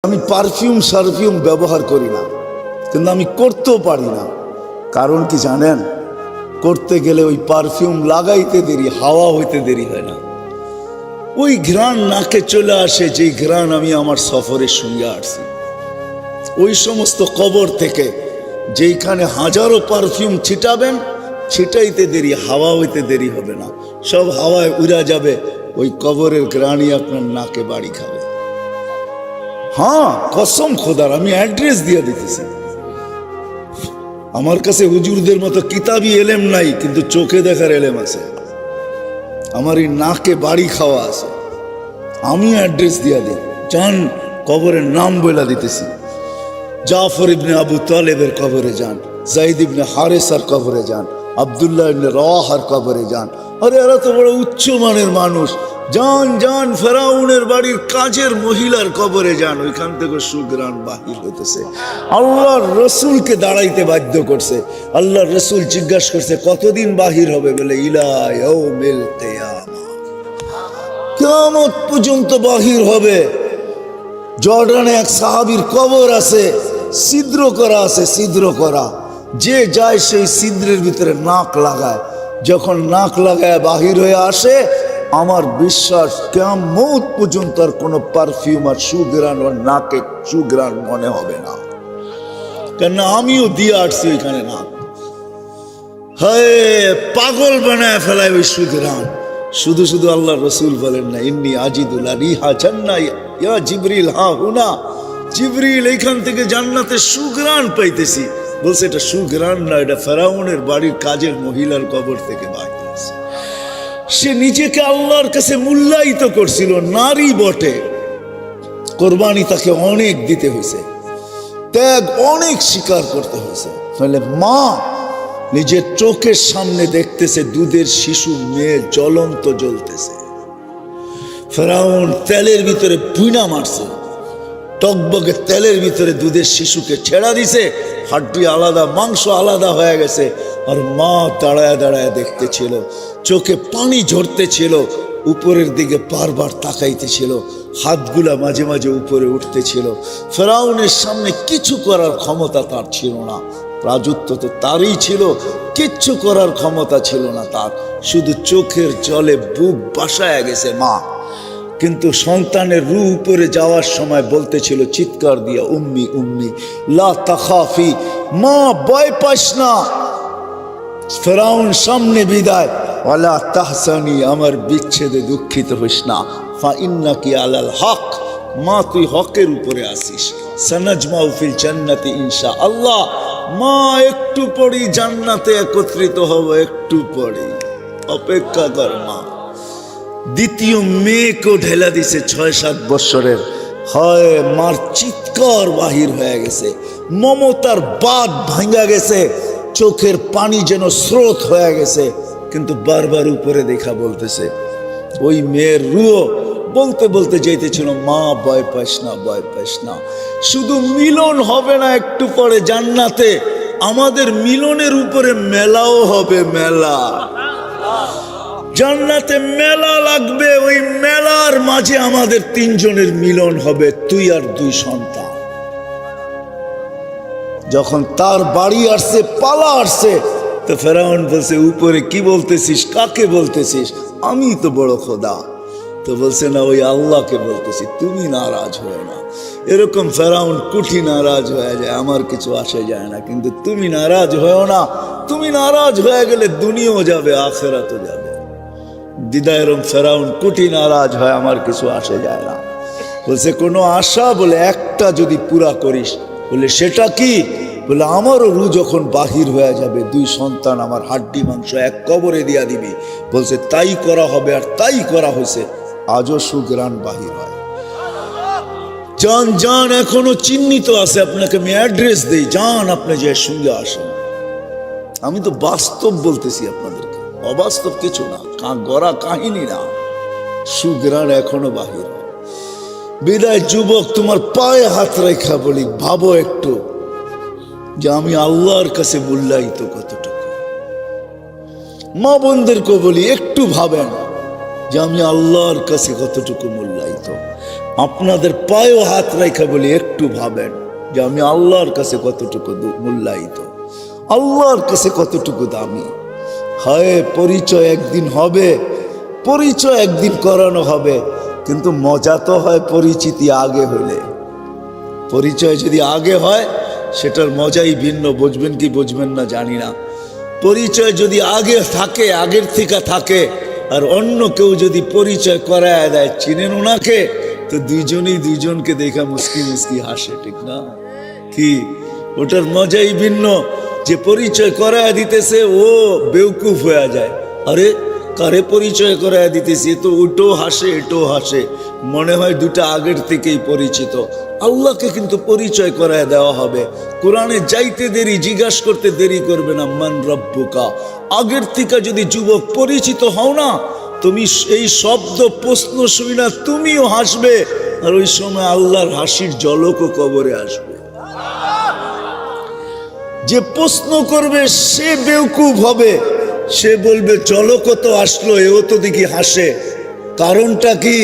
আমি পারফিউম ব্যবহার করি না, কিন্তু আমি করতেও পারি না। কারণ কি জানেন? করতে গেলে ওই পারফিউম লাগাইতে দেরি, হাওয়া হইতে দেরি হয় না। ওই ঘ্রাণ নাকে চলে আসে, যেই ঘ্রাণ আমি আমার সফরের সঙ্গে আসছি। ওই সমস্ত কবর থেকে যেইখানে হাজারো পারফিউম ছিটাবেন, ছিটাইতে দেরি, হাওয়া হইতে দেরি হবে না। সব হাওয়ায় উড়া যাবে, ওই কবরের ঘ্রাণই আপনার নাকে বাড়ি খাবে। হ্যাঁ, কসম খোদার, আমি অ্যাড্রেস দিয়ে দিতেছি। আমার কাছে হুজুরদের মতো কিতাবি এলেম নাই, কিন্তু চোখে দেখার এলেম আছে। আমার এই নাকে বাড়ি খাওয়া আছে। আমি অ্যাড্রেস দিয়ে দিই, যান কবরের নাম বলে দিতেছি। জাফর ইবনে আবু তালেবের কবরে যান, জাইদ ইবনে হারেসার কবরে যান, আব্দুল্লাহ ইবনে রাওয়াহার কবরে যান। আরে এরা তো বড় উচ্চ মানের মানুষ। যান যান ফেরাউনের বাড়ির কাজের মহিলার কবরে যান, ওইখান থেকে সুঘ্রাণ বাহির হইতেছে। আল্লাহর রসুলকে দাঁড়াইতে বাধ্য করছে। আল্লাহর রসুল জিজ্ঞাসা করছে, কতদিন বাহির হবে? বলে ইলা ইয়াউমিল কিয়ামা, কিয়ামত পর্যন্ত বাহির হবে। জর্ডানে এক সাহাবীর কবর আছে, ছিদ্র করা আছে, ছিদ্র করা। যে যায় সেই ছিদ্রের ভিতরে নাক লাগায়, যখন নাক লাগায় বাহির হয়ে আসে, আমার বিশ্বাস কিয়ামত পর্যন্ত আর কোনো পারফিউম আর সুঘ্রাণ ওর নাকে সুঘ্রাণ মনে হবে না। কেননা আমিও দিয়ে আসছি ওইখানে নাক। হায়, পাগল বানায় ফেলায় ওই সুঘ্রাণ। শুধু শুধু আল্লাহ রসুল বলেন না, ইন্নী আজিদুল্লাহ রিহা জান্নাহ ইয়া জিবরিল, হা হুনা জিবরিল, এইখান থেকে জান্নাতে সুঘ্রাণ পাইতেছি। বলছে এটা সুঘ্রাণ না, এটা ফেরাউনের বাড়ির কাজের মহিলার কবর থেকে বাইরে। সে নিজেকে আল্লাহর কাছে মূল্যায়িত করছিল, নারী বটে। কোরবানি তাকে অনেক দিতে হয়েছে, ত্যাগ অনেক স্বীকার করতে হয়েছে। তাহলে মা নিজের চোখের সামনে দেখতেছে দুধের শিশু মেয়ে জ্বলন্ত জ্বলতেছে। ফেরাউন তেলের ভিতরে পুইনা মারছে, টকবগে তেলের ভিতরে দুধের শিশুকে ছেড়া দিছে। হাড্ডি আলাদা, মাংস আলাদা হয়ে গেছে। আর মা দাঁড়ায় দাঁড়ায় দেখতেছিল, চোখে পানি ঝরতেছিল, উপরের দিকে বারবার তাকাইতেছিল, হাতগুলা মাঝে মাঝে উপরে উঠতেছিল। ফেরাউনের সামনে কিছু করার ক্ষমতা তার ছিল না। রাজত্ব তো তারই ছিল, কিচ্ছু করার ক্ষমতা ছিল না তার। শুধু চোখের জলে বুক বাসায় গেছে মা। কিন্তু সন্তানের রূহ উপরে যাওয়ার সময় বলতেছিল চিৎকার দিয়া, উম্মি উম্মি লা তাখাফি, মা ভয় পাস না। ফেরাউন সামনে বিদায়, ওয়ালা তাহসানি, আমার বিচ্ছেদে দুঃখিত হইস না। ফা ইন্নাকি আলাল হক, মা তুই হকের উপরে আসিস। সানাজমাউ ফিল জান্নাতি ইনশাআল্লাহ, মা একটু পরেই জান্নাতে একত্রিত হব, একটু পরেই, অপেক্ষা কর মা। দ্বিতীয় মেয়েকেও ঢেলা দিছে 6-7 বৎসরের। হয় মার চিৎকার বাহির হয়ে গেছে, মমতার বাঁধ ভাঙা গেছে, চোখের পানি যেন স্রোত হয়ে গেছে। কিন্তু বারবার উপরে দেখা বলতেছে, ওই মেয়ের রুহ বলতে বলতে যেতেছিল, মা ভয় পাস না, ভয় পাস না। শুধু মিলন হবে না একটু পরে জান্নাতে, আমাদের মিলনের উপরে মেলাও হবে, মেলা। জান্নাতে মেলা লাগবে, ওই মেলার মাঝে আমাদের 3 জনের মিলন হবে, তুই আর 2 সন্তান। যখন তার বাড়ি আসছে, পালা আসছে, তো ফেরাউন বলছে, উপরে কি বলতেছিস, কাকে বলতেছিস? আমি তো বড় খোদা। তো বলছে, না, ওই আল্লাহকে বলতেছি, তুমি নারাজ হয়ে না। এরকম ফেরাউন কুঠি নারাজ হয়ে যায়, আমার কিছু আসে যায় না, কিন্তু তুমি নারাজ হয়েও না। তুমি নারাজ হয়ে গেলে দুনিয়াও যাবে, আখিরাতও যাবে। দিদায়রম ফেরাউন কুটি নারাজ হয়, আমার কিছু আসে যায় না। বলছে, কোনো আশা? বলে একটা যদি পুরা করিস। বলে সেটা কি? বলে আমারও রু যখন বাহির হয়ে যাবে, 2 সন্তান আমার হাড্ডি মাংস এক কবরে দিয়া দিবি। বলছে তাই করা হবে, আর তাই করা হয়েছে। আজও সুঘ্রাণ বাহির হয়। যান যান, এখনো চিহ্নিত আছে, আপনাকে আমি অ্যাড্রেস দেই, যান আপনি যে সঙ্গে আসেন। আমি তো বাস্তব বলতেছি আপনাদেরকে, অবাস্তব কিছু না, গড়া কাহিনী না। সুঘ্রাণ এখনো বাহির হয়। বিদায় যুবক, তোমার পায়ে হাত রেখা বলি, ভাবো একটু যে আমি আল্লাহর কাছে মূল্যায়িত কতটুকু। মা বোনদেরকে বলি, একটু ভাবেন যে আমি আল্লাহর কাছে কতটুকু মূল্যায়িত। আপনাদের পায়েও হাত রাখা বলি, একটু ভাবেন যে আমি আল্লাহর কাছে কতটুকু মূল্যায়িত, আল্লাহর কাছে কতটুকু দামি। হয় পরিচয় একদিন হবে, পরিচয় একদিন করানো হবে, কিন্তু মজা তো হয় পরিচিতি আগে হইলে। পরিচয় যদি আগে হয় সেটার মজাই ভিন্ন, বুঝবেন কি বুঝবেন না জানি না। পরিচয় যদি আগে থাকে, আগের থেকে থাকে, আর অন্য কেউ যদি পরিচয় করায় দেয়, চিনেন ওনাকে, তো দুইজনই দুইজনকে দেখা মুস্কি মুস্কি হাসে, ঠিক না? কি ওটার মজাই ভিন্ন। যে পরিচয় করায় দিতেছে ও বেউকুফ হয়ে যায়, আরে কারে পরিচয় করায় দিতেছি, তো ওটাও হাসে এটাও হাসে, মনে হয় দুটা আগের থেকেই পরিচিত। আল্লাহকে কিন্তু পরিচয় করায় দেওয়া হবে। কোরআনে যাইতে দেরি, জিজ্ঞাসা করতে দেরি করবে না, মান রব্বুকা। আগের থেকে যদি যুবক পরিচিত হও না, তুমি এই শব্দ প্রশ্ন শুনি না তুমিও হাসবে, আর ওই সময় আল্লাহর হাসির ঝলকও কবরে আসবে। যে প্রশ্ন করবে সে বেউকুফ হবে, সে বলবে ঝলক তো আসলো, এও তো দেখি হাসে, কারণটা কি?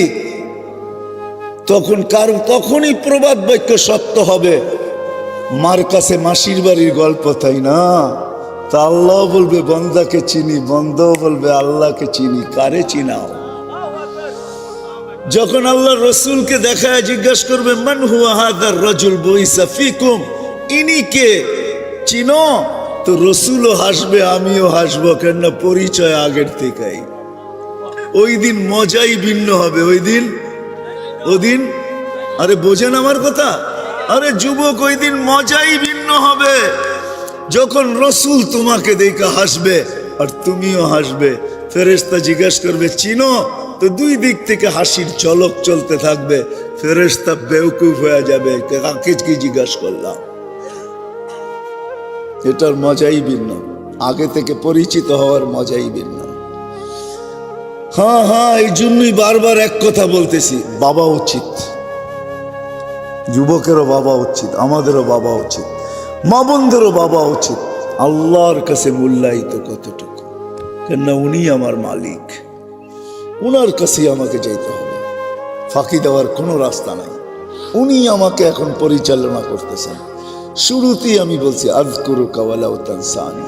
তখনই প্রবাদ বাক্য সত্য হবে। মার কাছে মাসির বাড়ির গল্প, তাই না? তা আল্লাহ বলবে বন্দাকে চিনি, বন্দাও বলবে আল্লাহকে চিনি, কারে চিনাও? যখন আল্লাহ রসুলকে দেখায় জিজ্ঞাসা করবে মান হুয়া হাদার রাজুল বুইসা ফিকুম, ইনি কে, চিনো? তো রসুলও হাসবে, আমিও হাসবো, কেননা পরিচয় আগের থেকেই। ওই দিন মজাই ভিন্ন হবে। ওদিন আরে বোঝেন আমার কথা? আরে যুবক, ওই দিন মজাই ভিন্ন হবে, যখন রসুল তোমাকে দেখে হাসবে আর তুমিও হাসবে। ফেরেশতা জিজ্ঞাসা করবে চিনো? তো দুই দিক থেকে হাসির ঝলক চলতে থাকবে। ফেরেশতা বেউকুফ হয়ে যাবে, কাকে কি জিজ্ঞাসা করলাম। এটার মজাই ভিন্ন, আগে থেকে পরিচিত হওয়ার মজাই ভিন্ন। হ্যাঁ, এই জন্যই বারবার এক কথা বলতেছি, বাবা উচিত, যুবকেরও বাবা উচিত, আমাদেরও বাবা উচিত, মা বোনদেরও বাবা উচিত। আল্লাহর কাছে মূল্যায়িত কতটুকু, কেননা উনি আমার মালিক, উনার কাছেই আমাকে যেতে হবে, ফাঁকি দেওয়ার কোনো রাস্তা নাই। উনি আমাকে এখন পরিচালনা করতেছেন। শুরুতেই আমি বলছি আযকুরুকা ওয়ালা তানসানি,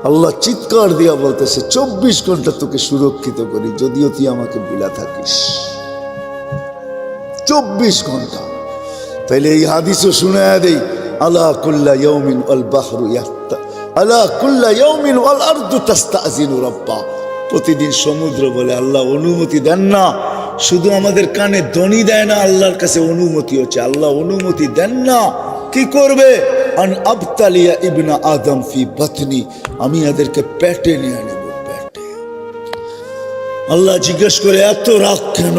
আল্লাহ চিৎকার দিয়া বলতেছে 24 ঘন্টা তোকে সুরক্ষিত করি, যদিও তুই আমাকে ভুলা থাকিস। 24 ঘন্টা। তাইলে এই হাদিসও শুনায়া দেই, আলা কুল্লা ইয়াউমিন ওয়াল বাহরু ইয়াহতা, আলা কুল্লা ইয়াউমিন ওয়াল আরদু তাস্তাযিনু রাব্বা। প্রতিদিন সমুদ্র বলে আল্লাহ অনুমতি দেন না, শুধু আমাদের কানে ধ্বনি দেয় না, আল্লাহর কাছে অনুমতি হচ্ছে, আল্লাহ অনুমতি দেন না। কি করবে? আন আবতালিয়া ইবনা আদম ফি বাতনি, আমি এদেরকে পেটে নিয়ে নেব, পেটে। আল্লাহ জিজ্ঞেস করে এত রাগ কেন?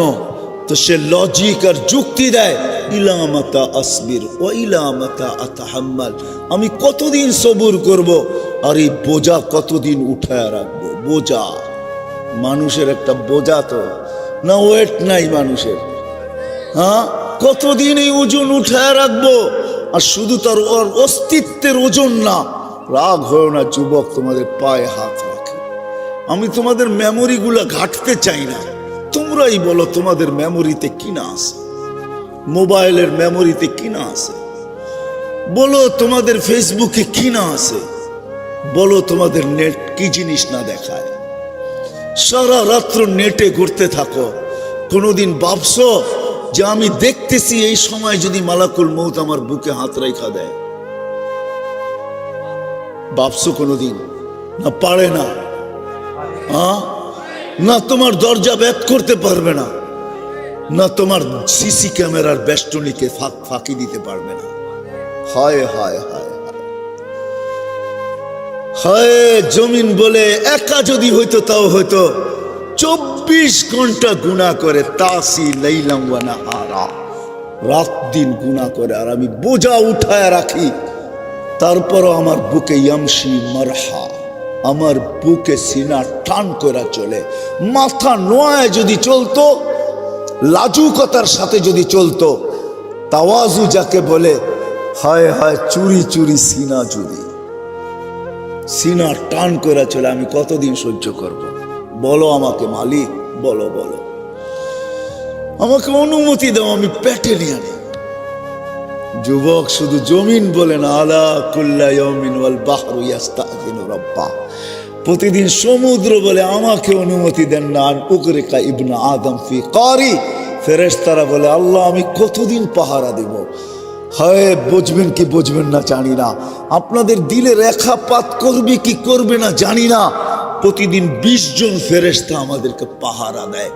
তো সে লজিক আর যুক্তি দেয়, ইলা মাতা আসবির ও ইলা মাতা আতাহাম্মাল, আমি কতদিন সবুর করব, আর এই বোঝা কতদিন উঠায় রাখবো। বোঝা, মানুষের একটা বোঝা তো না, ওয়েট নাই মানুষের। হ্যাঁ, কতদিন এই ওজন উঠায় রাখবো? আর শুধু তার ওর অস্তিত্বের ওজন না। রাগ হয় না যুবক, তোমাদের পায়ে হাত রাখে। আমি তোমাদের মেমোরিগুলা ঘাটতে চাই না, তোমরাই বলো তোমাদের মেমোরিতে কি না আছে, মোবাইলের মেমোরিতে কি না আছে, বলো তোমাদের ফেসবুকে কি না আছে, বলো তোমাদের নেট কি জিনিস না দেখায়। সারা রাত্র নেটে ঘুরতে থাকো, কোনোদিন ভাবছো যে আমি দেখতেছি এই সময় যদি মালাকুল মউত আমার বুকে হাত রাইখা দেয়? ভাবছো কোনোদিন? না, পারে না। না তোমার দরজা ভেদ করতে পারবে না, না তোমার সিসি ক্যামেরার বেষ্টনীকে ফাঁকি দিতে পারবে না। হায় হায় হায় হায়, জমিন বলে একা যদি হইতো তাও হইতো 24 ঘন্টা গুনাহ করে, তাসি লাইলাম ওয়া নাহারা, রাত দিন গুনাহ করে, আর আমি বোঝা উঠায় রাখি। তারপরও আমার বুকে ইয়ামশি মারহা, আমার বুকে সিনা টান করে চলে। মাথা নোয়ায় যদি চলতো, লাজুকতার সাথে যদি চলতো, তাওয়াজু যাকে বলে, হায় হায় চুরি চুরি সিনা, যদি সিনা টান করে চলে, আমি কতদিন সহ্য করব? বলো আমাকে মালিক, বলো বলো। আমাকে অনুমতি দাও, আমি পেটে নিয়ে আনি। যুবক শুধু জমিন বলেন, আলা কুল্লা ইয়াউমিন ওয়াল বাহরু ইয়াস্তাযিনু রাব্বা। প্রতিদিন সমুদ্র বলে আমাকে অনুমতি দেন না। আর উগরিকা ইবনে আদম ফি কারি। ফেরেশতারা বলে, আল্লাহ আমি কতদিন পাহারা দেব? হয় বুঝবেন কি বুঝবেন না জানি না, আপনাদের দিলে রেখাপাত করবে কি করবে না জানি না। প্রতিদিন 20 জন ফেরেশতা আমাদেরকে পাহারা দেয়।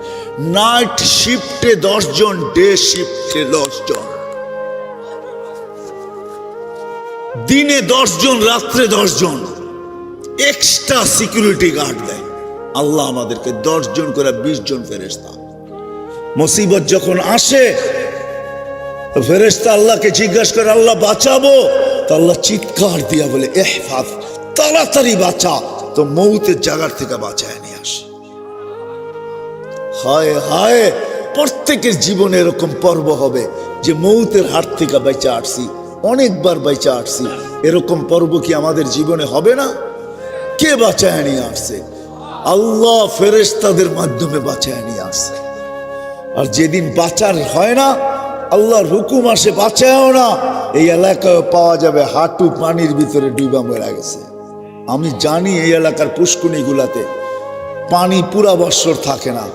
নাইট শিফটে 10 জন, ডে শিফটে 10 জন। দিনে 10 জন, রাত্রে 10 জন এক্সট্রা সিকিউরিটি গার্ড দেয়। আল্লাহ আমাদেরকে 10 জন করে 20 জন ফেরেশতা। মুসিবত যখন আসে ফেরেশতা আল্লাহকে জিজ্ঞাসা করে, আল্লাহ বাঁচাবো? তো আল্লাহ চিৎকার দিয়া বলে, ইহফাজ, তাড়াতাড়ি বাঁচা, তো মৌতের জায়গার থেকে বাঁচায় নিয়ে আসে। হায় হায়, প্রত্যেকের জীবনে এরকম পর্ব হবে যে মৌতের হাত থেকে বেঁচে আসছি, অনেকবার বেঁচে আসছি। এরকম পর্ব কি আমাদের জীবনে হবে না? কে বাঁচায় নিয়ে আসছে? আল্লাহ ফেরেশতাদের মাধ্যমে বাঁচায় নিয়ে আসছে। আর যেদিন বাঁচার হয় না, আল্লাহর হুকুম আসে বাঁচায়ও না, এই এলাকায় পাওয়া যাবে হাঁটু পানির ভিতরে ডুবা মরে গেছে। আমি জানি এই এলাকার পুষ্কুনিগুলাতে পানি পুরা বৎসর থাকে না।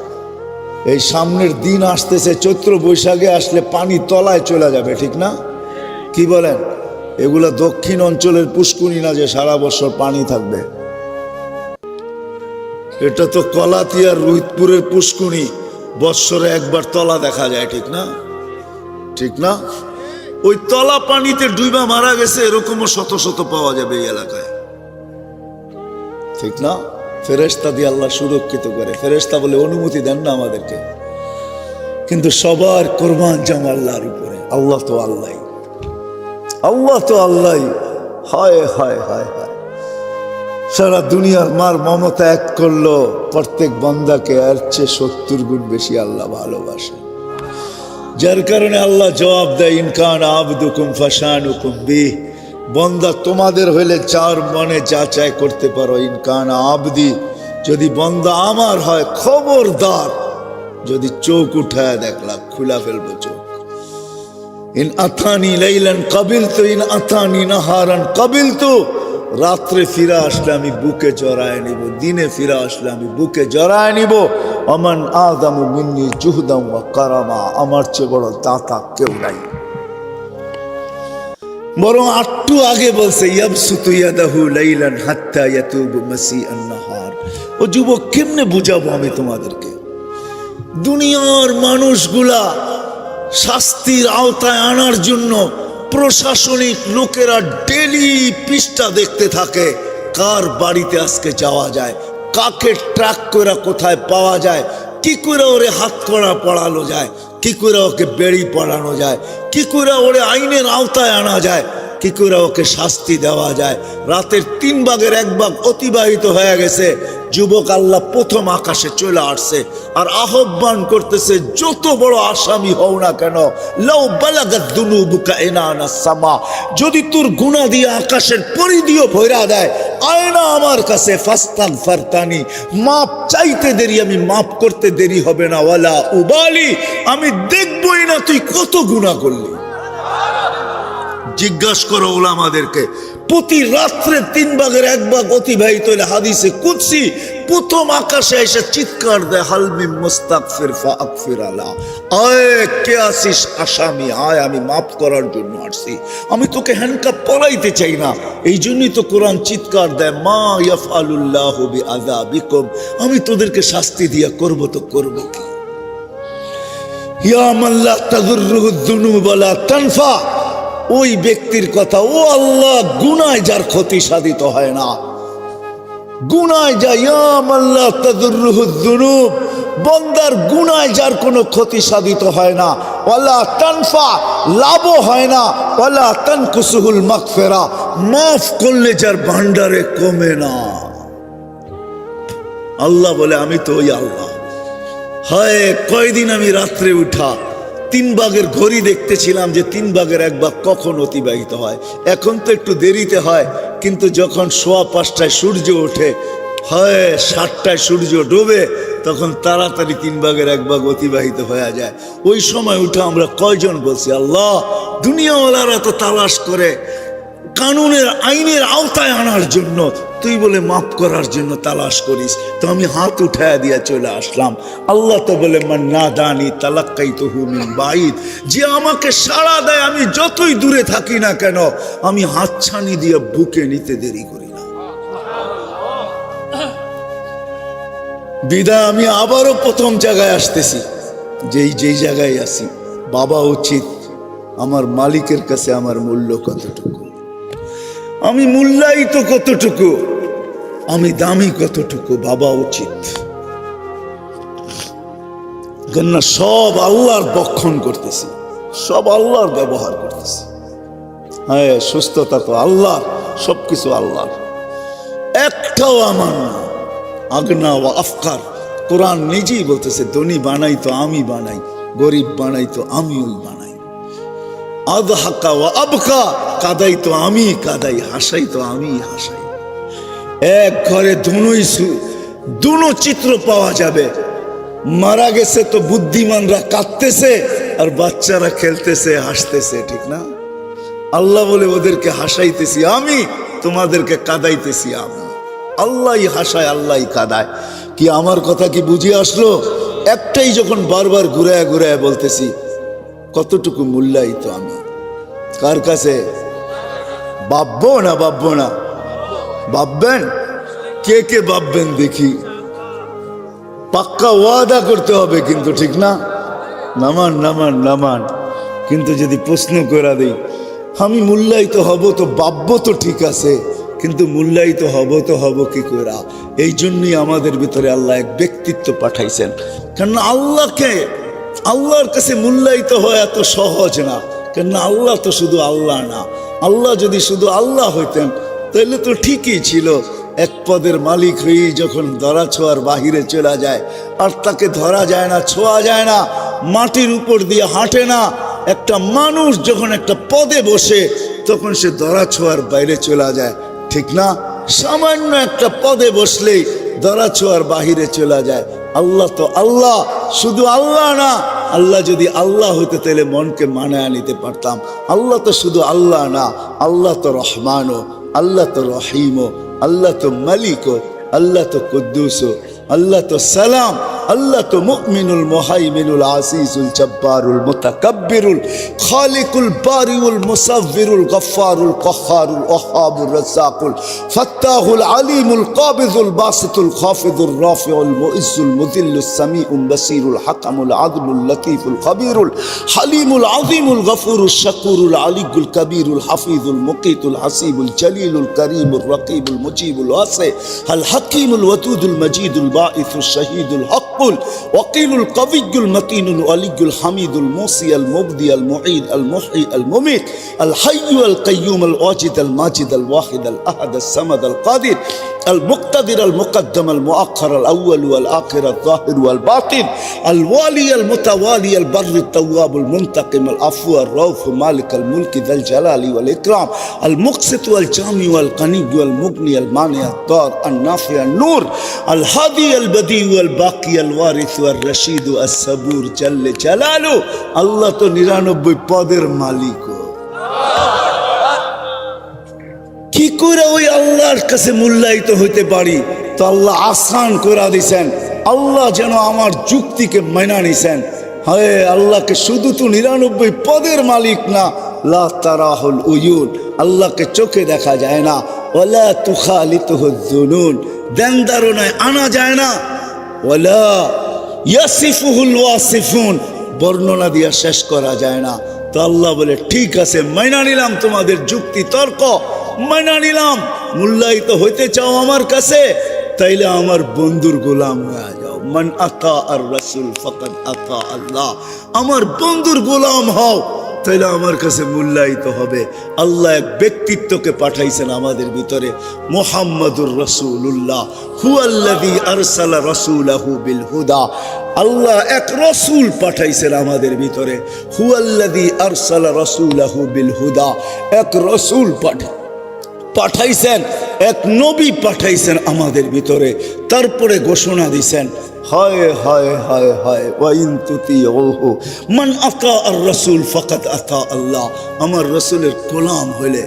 এই সামনের দিন আসতেছে, চৈত্র বৈশাখে আসলে পানি তলায় চলে যাবে, ঠিক না? কি বলেন? এগুলা দক্ষিণ অঞ্চলের পুষ্কুনি না যে সারা বছর পানি থাকবে। এটা তো কলাতিয়ার রোহিতপুরের পুষ্কুনি, বৎসরে একবার তলা দেখা যায়, ঠিক না? ঠিক না? ওই তলা পানিতে ডুবা মারা গেছে এরকমও শত শত পাওয়া যাবে এই এলাকায়, ঠিক না? ফেরেশতা দিয়ে আল্লাহ সুরক্ষিত করে। ফেরেশতা বলে অনুমতি দেন না আমাদেরকে, কিন্তু সবার কোরবান জাম আল্লাহর উপরে। আল্লাহ তো আল্লাহ, আল্লাহ তো আল্লাহ। হায় হায় হায় হায়, সারা দুনিয়ার মার মমতা এক করলো প্রত্যেক বান্দাকে, এর চেয়ে 70 গুণ বেশি আল্লাহ ভালোবাসে। যার কারণে আল্লাহ জবাব দেয়, ইনকান আবদুকুম ফাশানুকুম বিহ, বান্দা তোমাদের হইলে যার মনে যা চাই করতে পারো। ইনকান আবদি, যদি বান্দা আমার হয়, খবরদার যদি চোখ উঠায় দেখলাম খুলা ফেলবো চোখ। ইন আথানি লাইলান কাবিলতু, ইন আথানি নাহারান কাবিলতু। রাত্রে ফিরে আসলে আমি বুকে জড়ায় নিব, দিনে ফিরে আসলে আমি বুকে জড়ায় নিব। আমান আদামু মিন্নি জুহদাম ওয়া কারামা, আমার চেয়ে বড় দাতা কেউ নাই। বরং একটু আগে বলছে, ইয়াবসুতু ইয়াদাহু লাইলান হাত্তা ইয়াতুবু মাসিআন নাহার। ও যুবক, কেমনে বুঝাবো আমি তোমাদেরকে? দুনিয়ার মানুষগুলা শাস্তির আওতায় আনার জন্য প্রশাসনিক লোকেরা ডেলি পৃষ্ঠা দেখতে থাকে, কার বাড়িতে আজকে যাওয়া যায়, কাকে ট্রাক করে কোথায় পাওয়া যায়, কি করে ওরে হাত করা পড়ানো যায়, কি করে ওকে বেড়ি পড়ানো যায়, কি করে ওরে আইনের আওতায় আনা যায়, কি করে ওকে শাস্তি দেওয়া যায়। রাতের 3 ভাগের 1 ভাগ অতিবাহিত হয়ে গেছে, যুবক আল্লাহ প্রথম আকাশে চলে আসছে আর আহ্বান করতেছে, যত বড় আসামি হও না কেন, লাউ বালাগাত দুনুবুকা ইনানা সামা, যদি তোর গুনাহ দিয়ে আকাশের পরিধিও ভরা দেয়, আয় না আমার কাছে, ফাস্তাগফারতানি, মাপ চাইতে দেরি, আমি মাপ করতে দেরি হবে না। ওয়ালা উবালি, আমি দেখবই না তুই কত গুনাহ করলি। জিজ্ঞাসা করো ওলামাদেরকে, প্রতি রাত্রে 3 ভাগের 1 ভাগ অতিবাহিত হলে হাদিসে কুদসি প্রথম আকাশে এসে চিৎকার দেয়, হালমি মুস্তাগফির ফাগফির আলা, আয় কে আসিস আসামি, আয় আমি মাফ করার জন্য আসছি, আমি তোকে হ্যান্ডকাপ পরাইতে চাই না। এই জন্যই তো কোরআন চিৎকার দেয়, মা ইয়াফআলুল্লাহু বিআযাবিকুম, আমি তোদেরকে শাস্তি দিয়া করব তো করব কি। ইয়া মান লা তাযুররুহু যুনুব ওয়া লা তানফা, ওই ব্যক্তির কথা, ও আল্লাহ গুনায় যার ক্ষতি সাধিত হয় না, গুনায় যা, ইয়া মান লা তাযুররুহু যুনুব, বান্দার গুনায় যার কোনো ক্ষতি সাধিত হয় না, ওয়ালা তানফা, লাভও হয় না, ওয়ালা তানকুসুহুল মাগফিরা, মাফ করলে যার ভান্ডারে কমে না। আল্লাহ বলে, আমি তো ওই আল্লাহ। হয় কয়দিন আমি রাত্রে উঠা 3 ভাগের ঘড়ি দেখতেছিলাম যে 3 ভাগের 1 ভাগ কখন অতিবাহিত হয়। এখন তো একটু দেরিতে হয়, কিন্তু যখন 5:15টায় সূর্য ওঠে, হয় 7টায় সূর্য ডোবে, তখন তাড়াতাড়ি 3 ভাগের 1 ভাগ অতিবাহিত হয়ে যায়। ওই সময় উঠে আমরা কয়জন বলছি, আল্লাহ দুনিয়াওয়ালারা তো তালাশ করে কানুনের আইনের আওতায় আনার জন্য, তুই বলে মাফ করার জন্য তালাশ করিস, তো আমি হাত উঠায়া দিয়া চলে আসলাম। আল্লাহ তো বলে মান নাদানি তালাক্কাইতুহু মিন বাঈদ, যে আমাকে সাড়া দেয় আমি যতই দূরে থাকি না কেন আমি হাতছানি দিয়ে বুকে নিতে দেরি করি না। বিদায় আমি আবারও প্রথম জায়গায় আসতেছি, যেই জায়গায় আসি বাবা উচিত আমার মালিকের কাছে আমার মূল্য কতটুকু, আমি মূল্যায়িত কতটুকু, আমি দামি কতটুকু, বাবা উচিত। কেননা সব আল্লাহর বক্ষণ করতেছি, সব আল্লাহর ব্যবহার করতেছি। হ্যাঁ, সুস্থতা তো আল্লাহ, সবকিছু আল্লাহর, একটাও আমার না। আগনা ও আফকার, কোরআন নিজেই বলতেছে ধনী বানাই তো আমি বানাই, গরিব বানাই তো আমি ওই বানাই। আদহাকা ও আবকা, কাদাই তো আমি কাদাই, হাসাই তো আমি হাসাই। এক ঘরে দুনো চিত্র পাওয়া যাবে। মারা গেছে তো বুদ্ধিমানরা কাঁদতেছে আর বাচ্চারা খেলতেছে হাসতেছে, ঠিক না? আল্লাহ বলে ওদেরকে হাসাইতেছি আমি, তোমাদেরকে কাদাইতেছি আমি। আল্লাহই হাসায়, আল্লাহই কাদায়। কি আমার কথা কি বুঝে আসলো? একটাই যখন বারবার ঘুরায় ঘুরায় বলতেছি, কতটুকু মূল্যায়িত আমি কার কাছে? ভাববো না ভাববো না? ভাববেন? কে কে ভাববেন দেখি? পাক্কা ওয়াদা করতে হবে কিন্তু, ঠিক না? নামান নামান নামান। কিন্তু যদি প্রশ্ন করে দিই আমি মূল্যায়িত হব তো ভাববো তো ঠিক আছে, কিন্তু মূল্যায়িত হব কি করে? এই জন্যই আমাদের ভিতরে আল্লাহ এক ব্যক্তিত্ব পাঠাইছেন। কারণ আল্লাহর কাছে মূল্যায়িত হওয়া এত সহজ না। কেননা আল্লাহ তো শুধু আল্লাহ না। আল্লাহ যদি শুধু আল্লাহ হইতেন তাহলে তো ঠিকই ছিল। এক পদের মালিক হয়ে যখন ধরা ছোঁয়ার বাহিরে চলে যায়, আর তাকে ধরা যায় না, ছোঁয়া যায় না, মাটির উপর দিয়ে হাঁটে না, একটা মানুষ যখন একটা পদে বসে তখন সে ধরা ছোঁয়ার বাইরে চলে যায়, ঠিক না? সামান্য একটা পদে বসলেই ধরা ছোঁয়ার বাহিরে চলে যায়। আল্লাহ তো আল্লাহ, শুধু আল্লাহ না। আল্লাহ যদি আল্লাহ হইতে তাহলে মনকে মানায় নিতে পারতাম। আল্লাহ তো শুধু আল্লাহ না, আল্লাহ তো রহমানও, আল্লাহ তো রহিমও, আল্লাহ তো মালিকও, আল্লাহ তো কুদ্দুসও, আল্লাহ তো সালাম, আল্লাহ তো মুমিনুল মুহাইমিনুল আসিসুল জব্বারুল মুতাকাব্বিরুল খালিকুল বারিউল মুসাవ్বিরুল গফফারুল কহ্হারুল ওয়াহ্হাবুর রাজ্জাকুল ফাত্তাহুল আলিমুল কাবিযুল বাসিতুল খাফিযুর রাফিউল মুইজ্জুল মুযিল্লুস সামিউল বাসীরুল হাকামুল আদলুল লতীফুল খবীরুল হালিমুল আযীমুল গফুরুশ শাকুরুল আলিয়ুল কবীরুল হাফিজুল মুকীতুল হাসিবুল জলিলুল করিমুর রকিবুল মুজিবুল ওয়াসি আল হাকীমুল ওয়াদুদুল মজিদুল বাঈসুশ শহীদুল হক وقيل القوي المتين الولي الحميد الموصي المبدي المعيد المحيي المميت الحي القيوم الواجد الماجد الواحد الأحد الصمد القادر المقتدر المقدم المؤخر الأول والآخر الظاهر والباطن الوالي المتوالي البر التواب المنتقم العفو الرؤوف مالك الملك ذا الجلال والإكرام المقسط والجامع والغني والمغني المانع الضار النافع النور الهادي البديع والباقي الوارث والرشيد الصبور جل جلاله الله تو 99 পদের মালিক। কি করে ওই আল্লাহর কাছে মূল্যায়িত হইতে পারি? তো আল্লাহ আসান করে দিয়েছেন। আল্লাহ যেন আমার যুক্তিকে মানা নিছেন। হ্যাঁ, আল্লাহকে শুধু তো 99 পদের মালিক না, লা তারাহুল উয়ুন, আল্লাহকে চোখে দেখা যায় না, ওয়ালা তুখালিতুহুজ জুনুন, ধ্যান ধারণায় আনা যায় না, ওয়ালা ইয়াসিফুহুল ওয়াসিফুন, বর্ণনা দিয়া শেষ করা যায় না। তো আল্লাহ বলে ঠিক আছে, মাইনা নিলাম তোমাদের যুক্তি তর্ক, মাইনা নিলাম। মূল্যায়িত হইতে চাও আমার কাছে, তাইলে আমার বন্ধুর গোলাম হয়ে যাও। মান আতা আর রাসূল ফাকাদ আতা আল্লাহ, আমার বন্ধুর গোলাম হও, তাইলে আমার কাছে মূল্যায়িত হবে। আল্লাহ এক ব্যক্তিত্বকে পাঠাইছেন আমাদের ভিতরে, মুহাম্মাদুর রাসূলুল্লাহ হুয়াল্লাযী আরসালা রাসূলাহু বিল হুদা। আল্লাহ এক রসুল পাঠাইছেন আমাদের ভিতরে, হুয়াল্লাযী আরসালা রাসূলাহু বিল হুদা, এক রসুল পাঠাইছেন, এক নবী পাঠাইছেন আমাদের ভিতরে। তারপরে ঘোষণা দিছেন, হায় হায় হায় হায় ওয়াইন তুতিউহু মান আতা আর রাসূল ফাকাদ আতা আল্লাহ। আমার রাসূলের গোলাম হইলে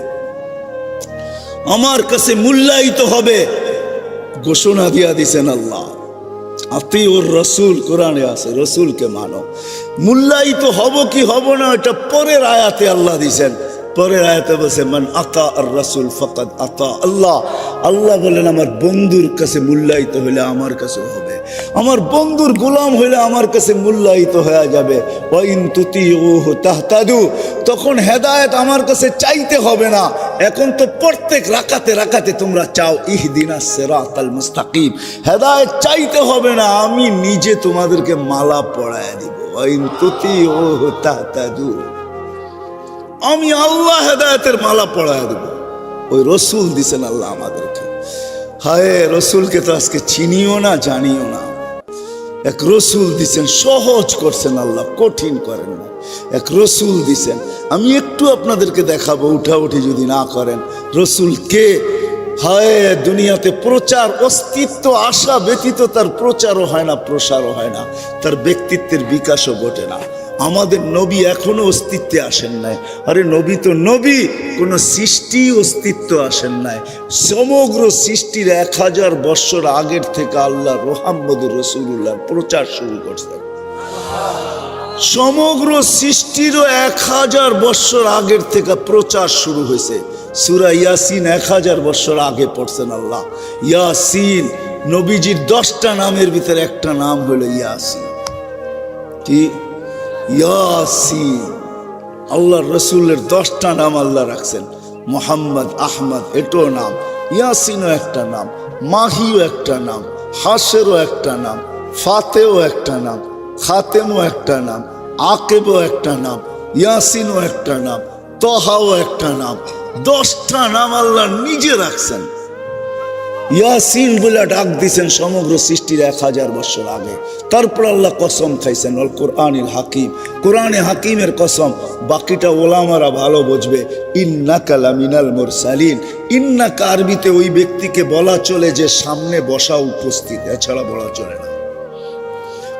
আমার কাছে মূল্যায়িত হবে। ঘোষণা দিয়া দিছেন আল্লাহ, আতিউর রাসূল কোরআনে আছে, রাসূলকে মানো। মূল্যায়িত হব কি হব না এটা পরের আয়াতে আল্লাহ দিছেন। পরের আয়াতে বলছে মান আতা আর রাসূল ফাকাদ আতা আল্লাহ। আল্লাহ বলেন আমার বন্ধুর কাছে মূল্যায়িত হইলে আমার কাছে হবে, আমার বন্ধুর গোলাম হইলে আমার কাছে মূল্যায়িত হয়ে যাবে। ওয়াইন তুতিউহু তাহতাদু, তখন হেদায়েত আমার কাছে চাইতে হবে না। এখন তো প্রত্যেক রাকাতে রাকাতে তোমরা চাও ইহদিনাস সিরাতাল মুস্তাকিম, হেদায়েত চাইতে হবে না, আমি নিজে তোমাদেরকে মালা পরায়া দিব। ওয়াইন তুতিউহু তাহতাদু, আমি আল্লাহ হেদায়েতের মালা পরায়া দেব। ওই রসুল দিছেন আল্লাহ আমাদেরকে। হায় রসুলকে তো আজকে চিনিও না, জানিও না। এক রসুল দিছেন, সহজ করছেন আল্লাহ, কঠিন করেন না। এক রসুল দিছেন, আমি একটু আপনাদেরকে দেখাবো, উঠাউঠি যদি না করেন। রসুল কে? হায় দুনিয়াতে প্রচার অস্তিত্ব আশা ব্যতীত তার প্রচারও হয় না, প্রসারও হয় না, তার ব্যক্তিত্বের বিকাশও ঘটে না। আমাদের নবী এখনো অস্তিত্বে আসেন নাই। আরে নবী তো নবী, কোন সৃষ্টি অস্তিত্ব আসেন নাই। সমগ্র সৃষ্টির 1000 বৎসর আগের থেকে আল্লাহ মুহাম্মদুর রাসূলুল্লাহর প্রচার শুরু করছেন। সমগ্র সৃষ্টিরও 1000 বৎসর আগের থেকে প্রচার শুরু হয়েছে। সূরা ইয়াসিন 1000 বৎসর আগে পড়ছেন আল্লাহ। ইয়াসিন নবীজির 10টা নামের ভিতরে একটা নাম হলো ইয়াসিন। কি? ইয়াসিন। আল্লাহর রসুলের 10টা নাম আল্লাহ রাখছেন। মোহাম্মদ, আহমদ এটাও নাম, ইয়াসিনও একটা নাম, মাহিও একটা নাম, হাসেরও একটা নাম, ফাতেও একটা নাম, খাতেমও একটা নাম, আকেবও একটা নাম, ইয়াসিনও একটা নাম, তহাও একটা নাম। 10টা নাম আল্লাহ নিজে রাখছেন। ইয়াসিন বলে ডাক দিছেন সমগ্র সৃষ্টির 1000 বছর আগে। তারপর আল্লাহ কসম খাইছেন আল কোরআনিল হাকিম, কোরআনে হাকিমের কসম। বাকিটা ওলামারা ভালো বুঝবে। ইন্নাকা লামিনাল মুরসালিন, ইন্নাকা আরবিতে ওই ব্যক্তিকে বলা চলে যে সামনে বসা উপস্থিত, এছাড়া বলা চলে না।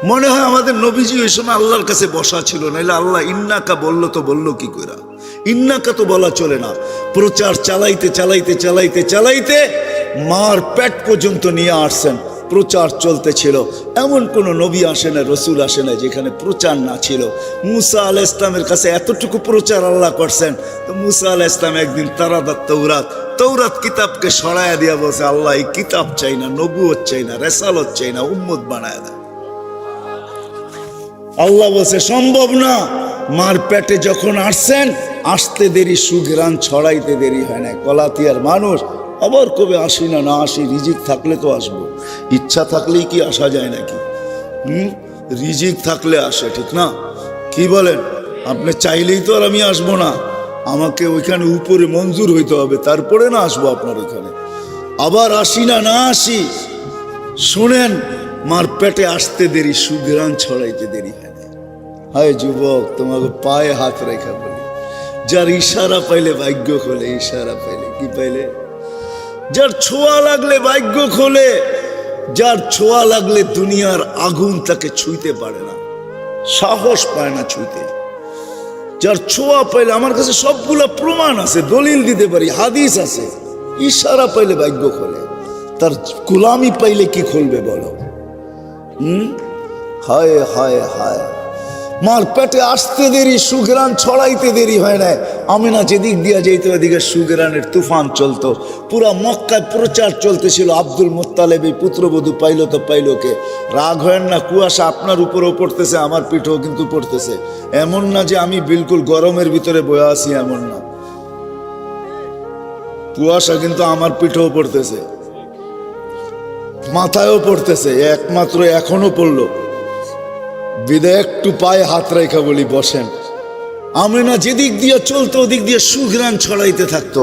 মনে হয় আমাদের নবীজি ওই সময় আল্লাহর কাছে বসা ছিল, নাইলে আল্লাহ ইন্নাকা বললো তো বললো কি করে? ইন্নাকা তো বলা চলে না। প্রচার চালাইতে চালাইতে চালাইতে চালাইতে মার পেট পর্যন্ত নিয়ে আসছেন, প্রচার চলতেছিল। এমন কোন নবী আসে না, রসুল আসে না যেখানে প্রচার না ছিল। মুসা আলাইহিস সালামের কাছে এতটুকু প্রচার আল্লাহ করছেন। তো মুসা আলাইহিস সালাম একদিন তারাদাত তৌরাত কিতাবকে সরাইয়া দিয়া বলছে, আল্লাহ এই কিতাব চাই না, নবুয়ত চাই না, রেসালত চাই না, উম্মত বানায় দেয়। আল্লাহ বলছে সম্ভব না। মার পেটে যখন আসছেন, আসতে দেরি, সুঘ্রাণ ছড়াইতে দেরি হয় না। কলাতিয়ার মানুষ আবার কবে আসি না, না আসি, রিজিক থাকলে তো আসবো। ইচ্ছা থাকলেই কি আসা যায় নাকি? রিজিক থাকলে আসে, ঠিক না? কি বলেন? আপনি চাইলেই তো আর আমি আসবো না, আমাকে ওইখানে উপরে মঞ্জুর হইতে হবে, তারপরে না আসবো আপনার ওইখানে। আবার আসি না, না আসি। শুনেন, মার পেটে আসতে দেরি, সুঘ্রাণ ছড়াইতে দেরি হয় না। হায় যুবক, তোমাকে পায়ে হাত রেখা বলি, যার ইশারা পাইলে ভাগ্য খোলে। ইশারা পাইলে কি পাইলে? যার ছোঁয়া লাগলে ভাগ্য খোলে, যার ছোঁয়া লাগলে দুনিয়ার আগুন তাকে ছুঁইতে পারে না, সাহস পায় না ছুঁইতে। যার ছোঁয়া পাইলে, আমার কাছে সবগুলা প্রমাণ আছে, দলিল দিতে পারি, হাদিস আছে। ইশারা পাইলে ভাগ্য খোলে, তার গোলামি পাইলে কি খুলবে বলো? হায় হায় হায়। মার পেটে আসতে দেরি, সুঘ্রাণ ছড়াইতে দেরি হয় না। আমিনা যেদিক দিয়া যেত ওদিকে সুঘ্রাণের তুফান চলতো। পুরা মক্কায় প্রচার চলতেছিল। আব্দুল মুত্তালিব এই পুত্রবধূ পাইল তো পাইল কে? রাগ হয় না, কুয়াশা আপনার উপরেও পড়তেছে, আমার পিঠেও কিন্তু পড়তেছে। এমন না যে আমি বিলকুল গরমের ভিতরে বয়ে আছি, এমন না। কুয়াশা কিন্তু আমার পিঠেও পড়তেছে, মাথায়ও পড়তেছে, একমাত্র এখনো পড়লো। বিদায় একটু পায়ে হাত রেখা বলি বসেন। আমিনা যেদিক দিয়ে চলতো ওদিক দিয়ে সুঘ্রাণ ছড়াইতে থাকতো।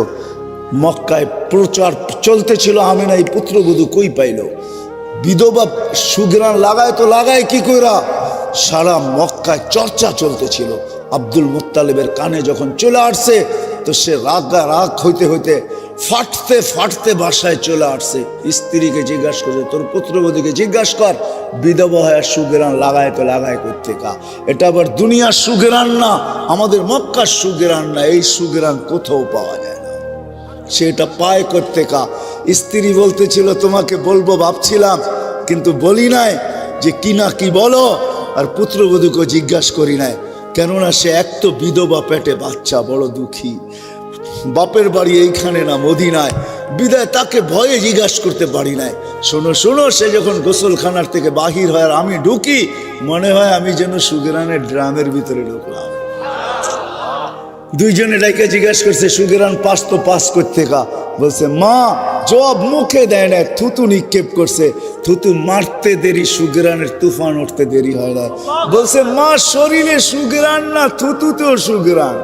মক্কায় প্রচার চলতেছিল। আমিনা এই পুত্রবধূ কই পাইল? বিধবা সুঘ্রাণ লাগায় তো লাগায় কি কইরা? সারা মক্কায় চর্চা চলতেছিল। আব্দুল মুত্তালিবের কানে যখন চলে আসছে, তো সে রাগ হইতে হইতে ফাটতে ফাটতে বাসায় চলে আসছে। স্ত্রীকে জিজ্ঞাসা করছে, তোর পুত্রবধূকে জিজ্ঞাসা কর বিধবা হয়ে সুগেরান লাগায় তো লাগায় করতে কা। এটা আবার দুনিয়ার সুগেরান না, আমাদের মক্কার সুগেরান না, এই সুগেরান কোথাও পাওয়া যায় না। সেটা পায় করতে কা। স্ত্রী বলতেছিল তোমাকে বলবো ভাবছিলাম, কিন্তু বলি নাই যে কি না কি বলো। আর পুত্রবধূকে জিজ্ঞাসা করি নাই, কেননা সে এক তো বিধবা, পেটে বাচ্চা, বড় দুঃখী, বাপের বাড়ি এইখানে না মদিনায়, বিদায় তাকে ভয়ে জিজ্ঞাসা করতে পারি নাই। শোনো শোনো, সে যখন গোসলখানার থেকে বাহির হয় আর আমি ঢুকি, মনে হয় আমি যেন সুগেরানের ড্রামের ভিতরে ঢুকলাম। দুইজনে ডাইকে জিজ্ঞাসা করছে সুগেরান পাস তো পাস করতে কা। বলছে মা জবাব মুখে দেয় না, থুতু নিক্ষেপ করছে। থুতু মারতে দেরি, সুগেরানের তুফান উঠতে দেরি হয় না। বলছে মা শরীরে সুগেরান না, থুতুতেও সুগেরান।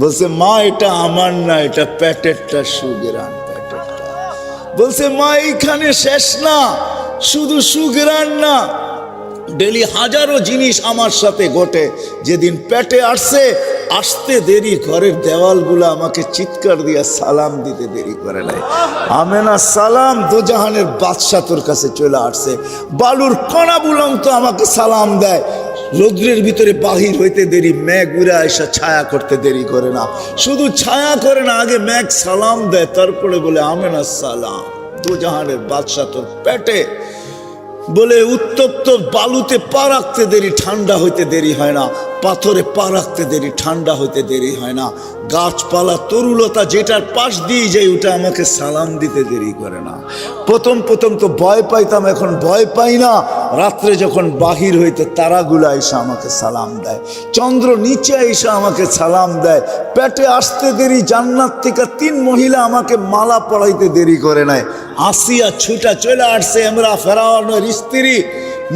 বলছে মা এটা আমার না, এটা পেটেরটা সুগেরান, পেটেরটা। বলছে মা এইখানে শেষ না, শুধু সুগেরান না, ডেলি হাজারো জিনিস আমার সাথে ঘটে। যেদিন পেটে আসছে, আসতে দেরি, ঘরের দেওয়ালগুলো আমাকে চিৎকার দিয়া সালাম দিতে দেরি করে নাই। আমেনা সালাম, দোজাহানের বাদশা তোর কাছে চলে আসছে। বালুর কণা বুলন্ত আমাকে সালাম দেয়। রৌদ্রের ভিতরে বাহির হইতে দেরি, মেঘ উড়ে এসে ছায়া করতে দেরি করে না। শুধু ছায়া করে না, আগে মেঘ সালাম দেয়, তারপরে বলে আমেনা সালাম, দোজাহানের বাদশা তোর পেটে। বলে উত্তপ্ত বালুতে পা রাখতে দেরি, ঠান্ডা হইতে দেরি হয় না। পাথরে পা রাখতে দেরি, ঠান্ডা হইতে দেরি হয় না। গাছপালা তরুলতা যেটার পাশ দিয়ে যাই, ওটা আমাকে সালাম দিতে দেরি করে না। প্রথম প্রথম তো ভয় পাইতাম, এখন ভয় পাই না। রাত্রে যখন বাহির হইতে তারাগুলা এসে আমাকে সালাম দেয়, চন্দ্র নিচে এসে আমাকে সালাম দেয়। পেটে আসতে দেরি, জান্নাত থেকে 3 মহিলা আমাকে মালা পড়াইতে দেরি করে নাই। আসিয়া ছুটা চলে আসছে, আমরা ফেরাউনের স্ত্রী,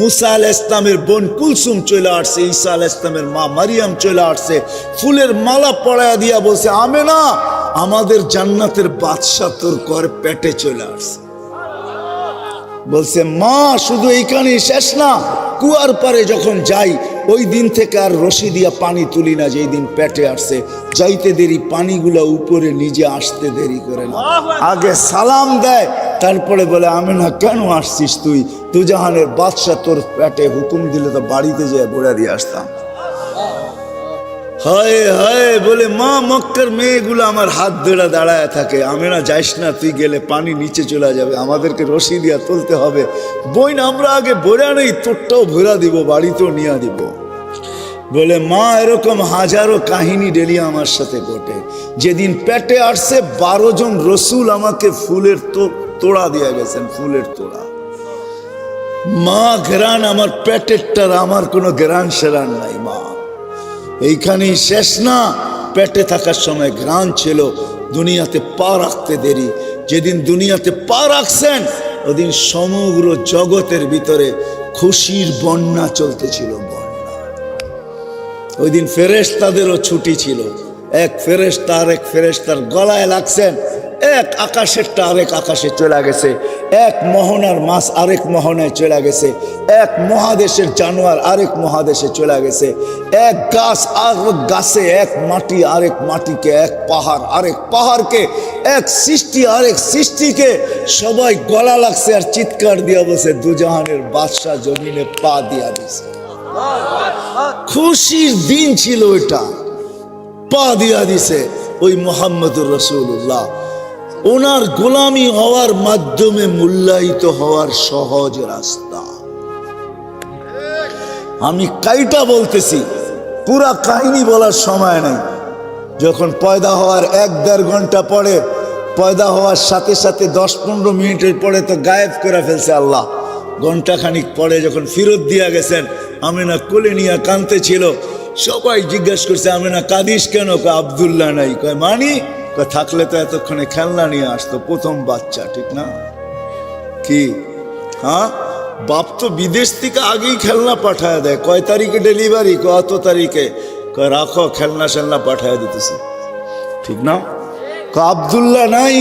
মুসা আলাইহিস সালামের বোন কুলসুম চলে আসছে, ঈসা আলাইহিস সালামের মা মারিয়াম চলে আসছে। ফুলের মালা পরায়া দিয়া বলছে আমেনা, আমাদের জান্নাতের বাদশা তোর ঘর পেটে চলে আসছে। বলছে মা শুধু এইখানে শেষ না, কুয়ার পারে যখন যাই, ওই দিন থেকে আর রশি দিয়া পানি তুলি না। যেই দিন পেটে আসছে, যাইতে দেরি, পানিগুলা উপরে নিজে আসতে দেরি করে না, আগে সালাম দেয়, তারপরে বলে আমেনা কেন আসছিস তুই? দুজাহানের বাদশা তোর পেটে, হুকুম দিলে তো বাড়িতে যেয়ে বলে দিয়ে আসতাম। হায় হায় বলে মা, মক্কার মেয়েগুলো আমার হাত ধরে দাঁড়ায় থাকে, আমেনা যাইস না, তুই গেলে পানি নিচে চলে যাবে, আমাদেরকে রশি দিয়া তুলতে হবে। বইন আমরা আগে ভরা নেই, তোরটাও ভরা দিব, বাড়িতেও নিয়ে দিব। বলে মা এরকম হাজারো কাহিনী ডেলি আমার সাথে ঘটে। যেদিন পেটে আসছে 12 জন রসুল আমাকে ফুলের তোড়া দিয়ে গেছেন, ফুলের তোড়া। মা ঘেরান আমার পেটেরটার, আমার কোনো ঘেরান সেরান নাই। মা এইখানেই শেষ না, পেটে থাকার সময় ঘ্রাণ ছিল, দুনিয়াতে পা রাখতে দেরি। যেদিন দুনিয়াতে পা রাখছেন, ওদিন সমগ্র জগতের ভিতরে খুশির বন্যা চলতেছিল, বন্যা। ওই দিন ফেরেশতাদেরও ছুটি ছিল। এক ফেরেশতা আরেক ফেরেশতার গলায় লাগছেন, এক আকাশেরটা আরেক আকাশে চলে গেছে, এক মোহনার মাছ আরেক মোহনায় চলে গেছে, এক মহাদেশের জানোয়ার আরেক মহাদেশে চলে গেছে, এক গাছ আরেক গাছে, এক মাটি আরেক মাটিকে, এক পাহাড় আরেক পাহাড়কে, এক সৃষ্টি আরেক সৃষ্টিকে। সবাই গলা লাগছে আর চিৎকার দিয়া বসে, দুজাহানের বাদশা জমিনে পা দিয়া দিছে। খুশির দিন ছিল ওইটা, পা দিয়া দিছে ওই মুহাম্মদুর রাসূলুল্লাহ। ওনার গোলামি হওয়ার মাধ্যমে মূল্যায়িত হওয়ার সহজ রাস্তা। আমি কাইটা বলতেছি, পুরা কাহিনী বলার সময় নেই। যখন পয়দা হওয়ার 1-1.5 ঘন্টা পরে, পয়দা হওয়ার সাথে সাথে 10-15 মিনিটের পরে তো গায়েব করে ফেলছে আল্লাহ। ঘন্টাখানিক পরে যখন ফেরত দিয়া গেছেন, আমেনা কোলে নিয়ে কাঁদতে ছিল। সবাই জিজ্ঞাসা করছে আমেনা কাঁদিস কেন? কয় আব্দুল্লাহ নাই। কয় মানি? কয় থাকলে তো এতক্ষণে খেলনা নিয়ে আসতো, প্রথম বাচ্চা, ঠিক না? কি হ্যাঁ, বাপ তো বিদেশ থেকে আগেই খেলনা পাঠায় দেয়। কয় তারিখে ডেলিভারি? কত তারিখে? কয় রাখো, খেলনা সেলনা পাঠায় দিতেছে, ঠিক না? কয় আব্দুল্লাহ নাই।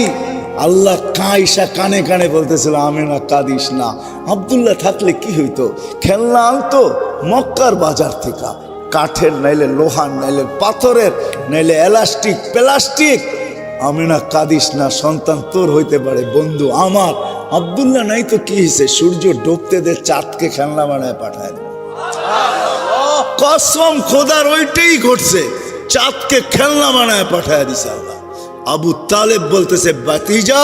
আল্লাহ কাইসা কানে কানে বলতেছিল আমেনা কাঁদিস না। আব্দুল্লাহ থাকলে কি হইতো? খেলনা আনতো মক্কার বাজার থেকে, কাঠের, নাইলে লোহার, নাইলে পাথরের, নাইলে এলাস্টিক প্লাস্টিক, আমিনা কাঁদিস না, সন্তান তোর হইতে পারে, বন্ধু আমার। আব্দুল্লাহ নাই তো কি হয়েছে, সূর্য ডুবতে দে, চাঁদকে খেলনা বানায় পাঠায় দেবে। কসম খোদার ওইটাই ঘটছে, চাঁদকে খেলনা বানায় পাঠায় দিছে আল্লাহ। আবু তালেব বলতেছে, বাতিজা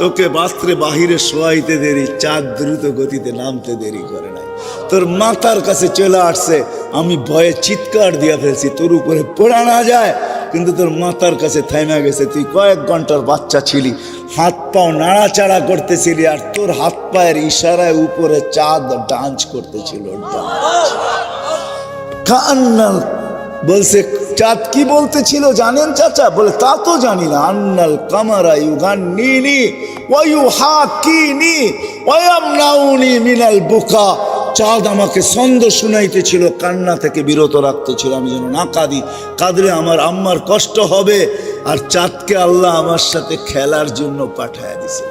তোকে রাত্রে বাহিরে শোয়াইতে দেরি, চাঁদ দ্রুত গতিতে নামতে দেরি করে নাই, তোর মাথার কাছে চলে আসছে, আমি ভয়ে চিৎকার দিয়া ফেলছি তোর উপরে পড়া না যায়, কিন্তু তোর মাথার কাছে থাইমা গেছে। তুই কয়েক ঘন্টার বাচ্চা ছিলি, হাত পাও নাড়াচাড়া করতেছিলি, আর তোর হাত পায়ের ইশারায় উপরে চাঁদ ডান্স করতেছিল। কান্নাল বলছে, চাঁদ কি বলতেছিল জানেন চাচা? বলে তা তো জানি না। আন্নাল কামারা ইউগান্নিনি ওয়া ইউহাকিনি ওয়া ইয়ামনাউনি মিনাল বুকা। চাঁদ আমাকে ছন্দ শুনাইতেছিল, কান্না থেকে বিরত রাখতেছিল, আমি যেন না কাঁদি, কাঁদলে আমার আম্মার কষ্ট হবে। আর চাঁদকে আল্লাহ আমার সাথে খেলার জন্য পাঠায় দিছে।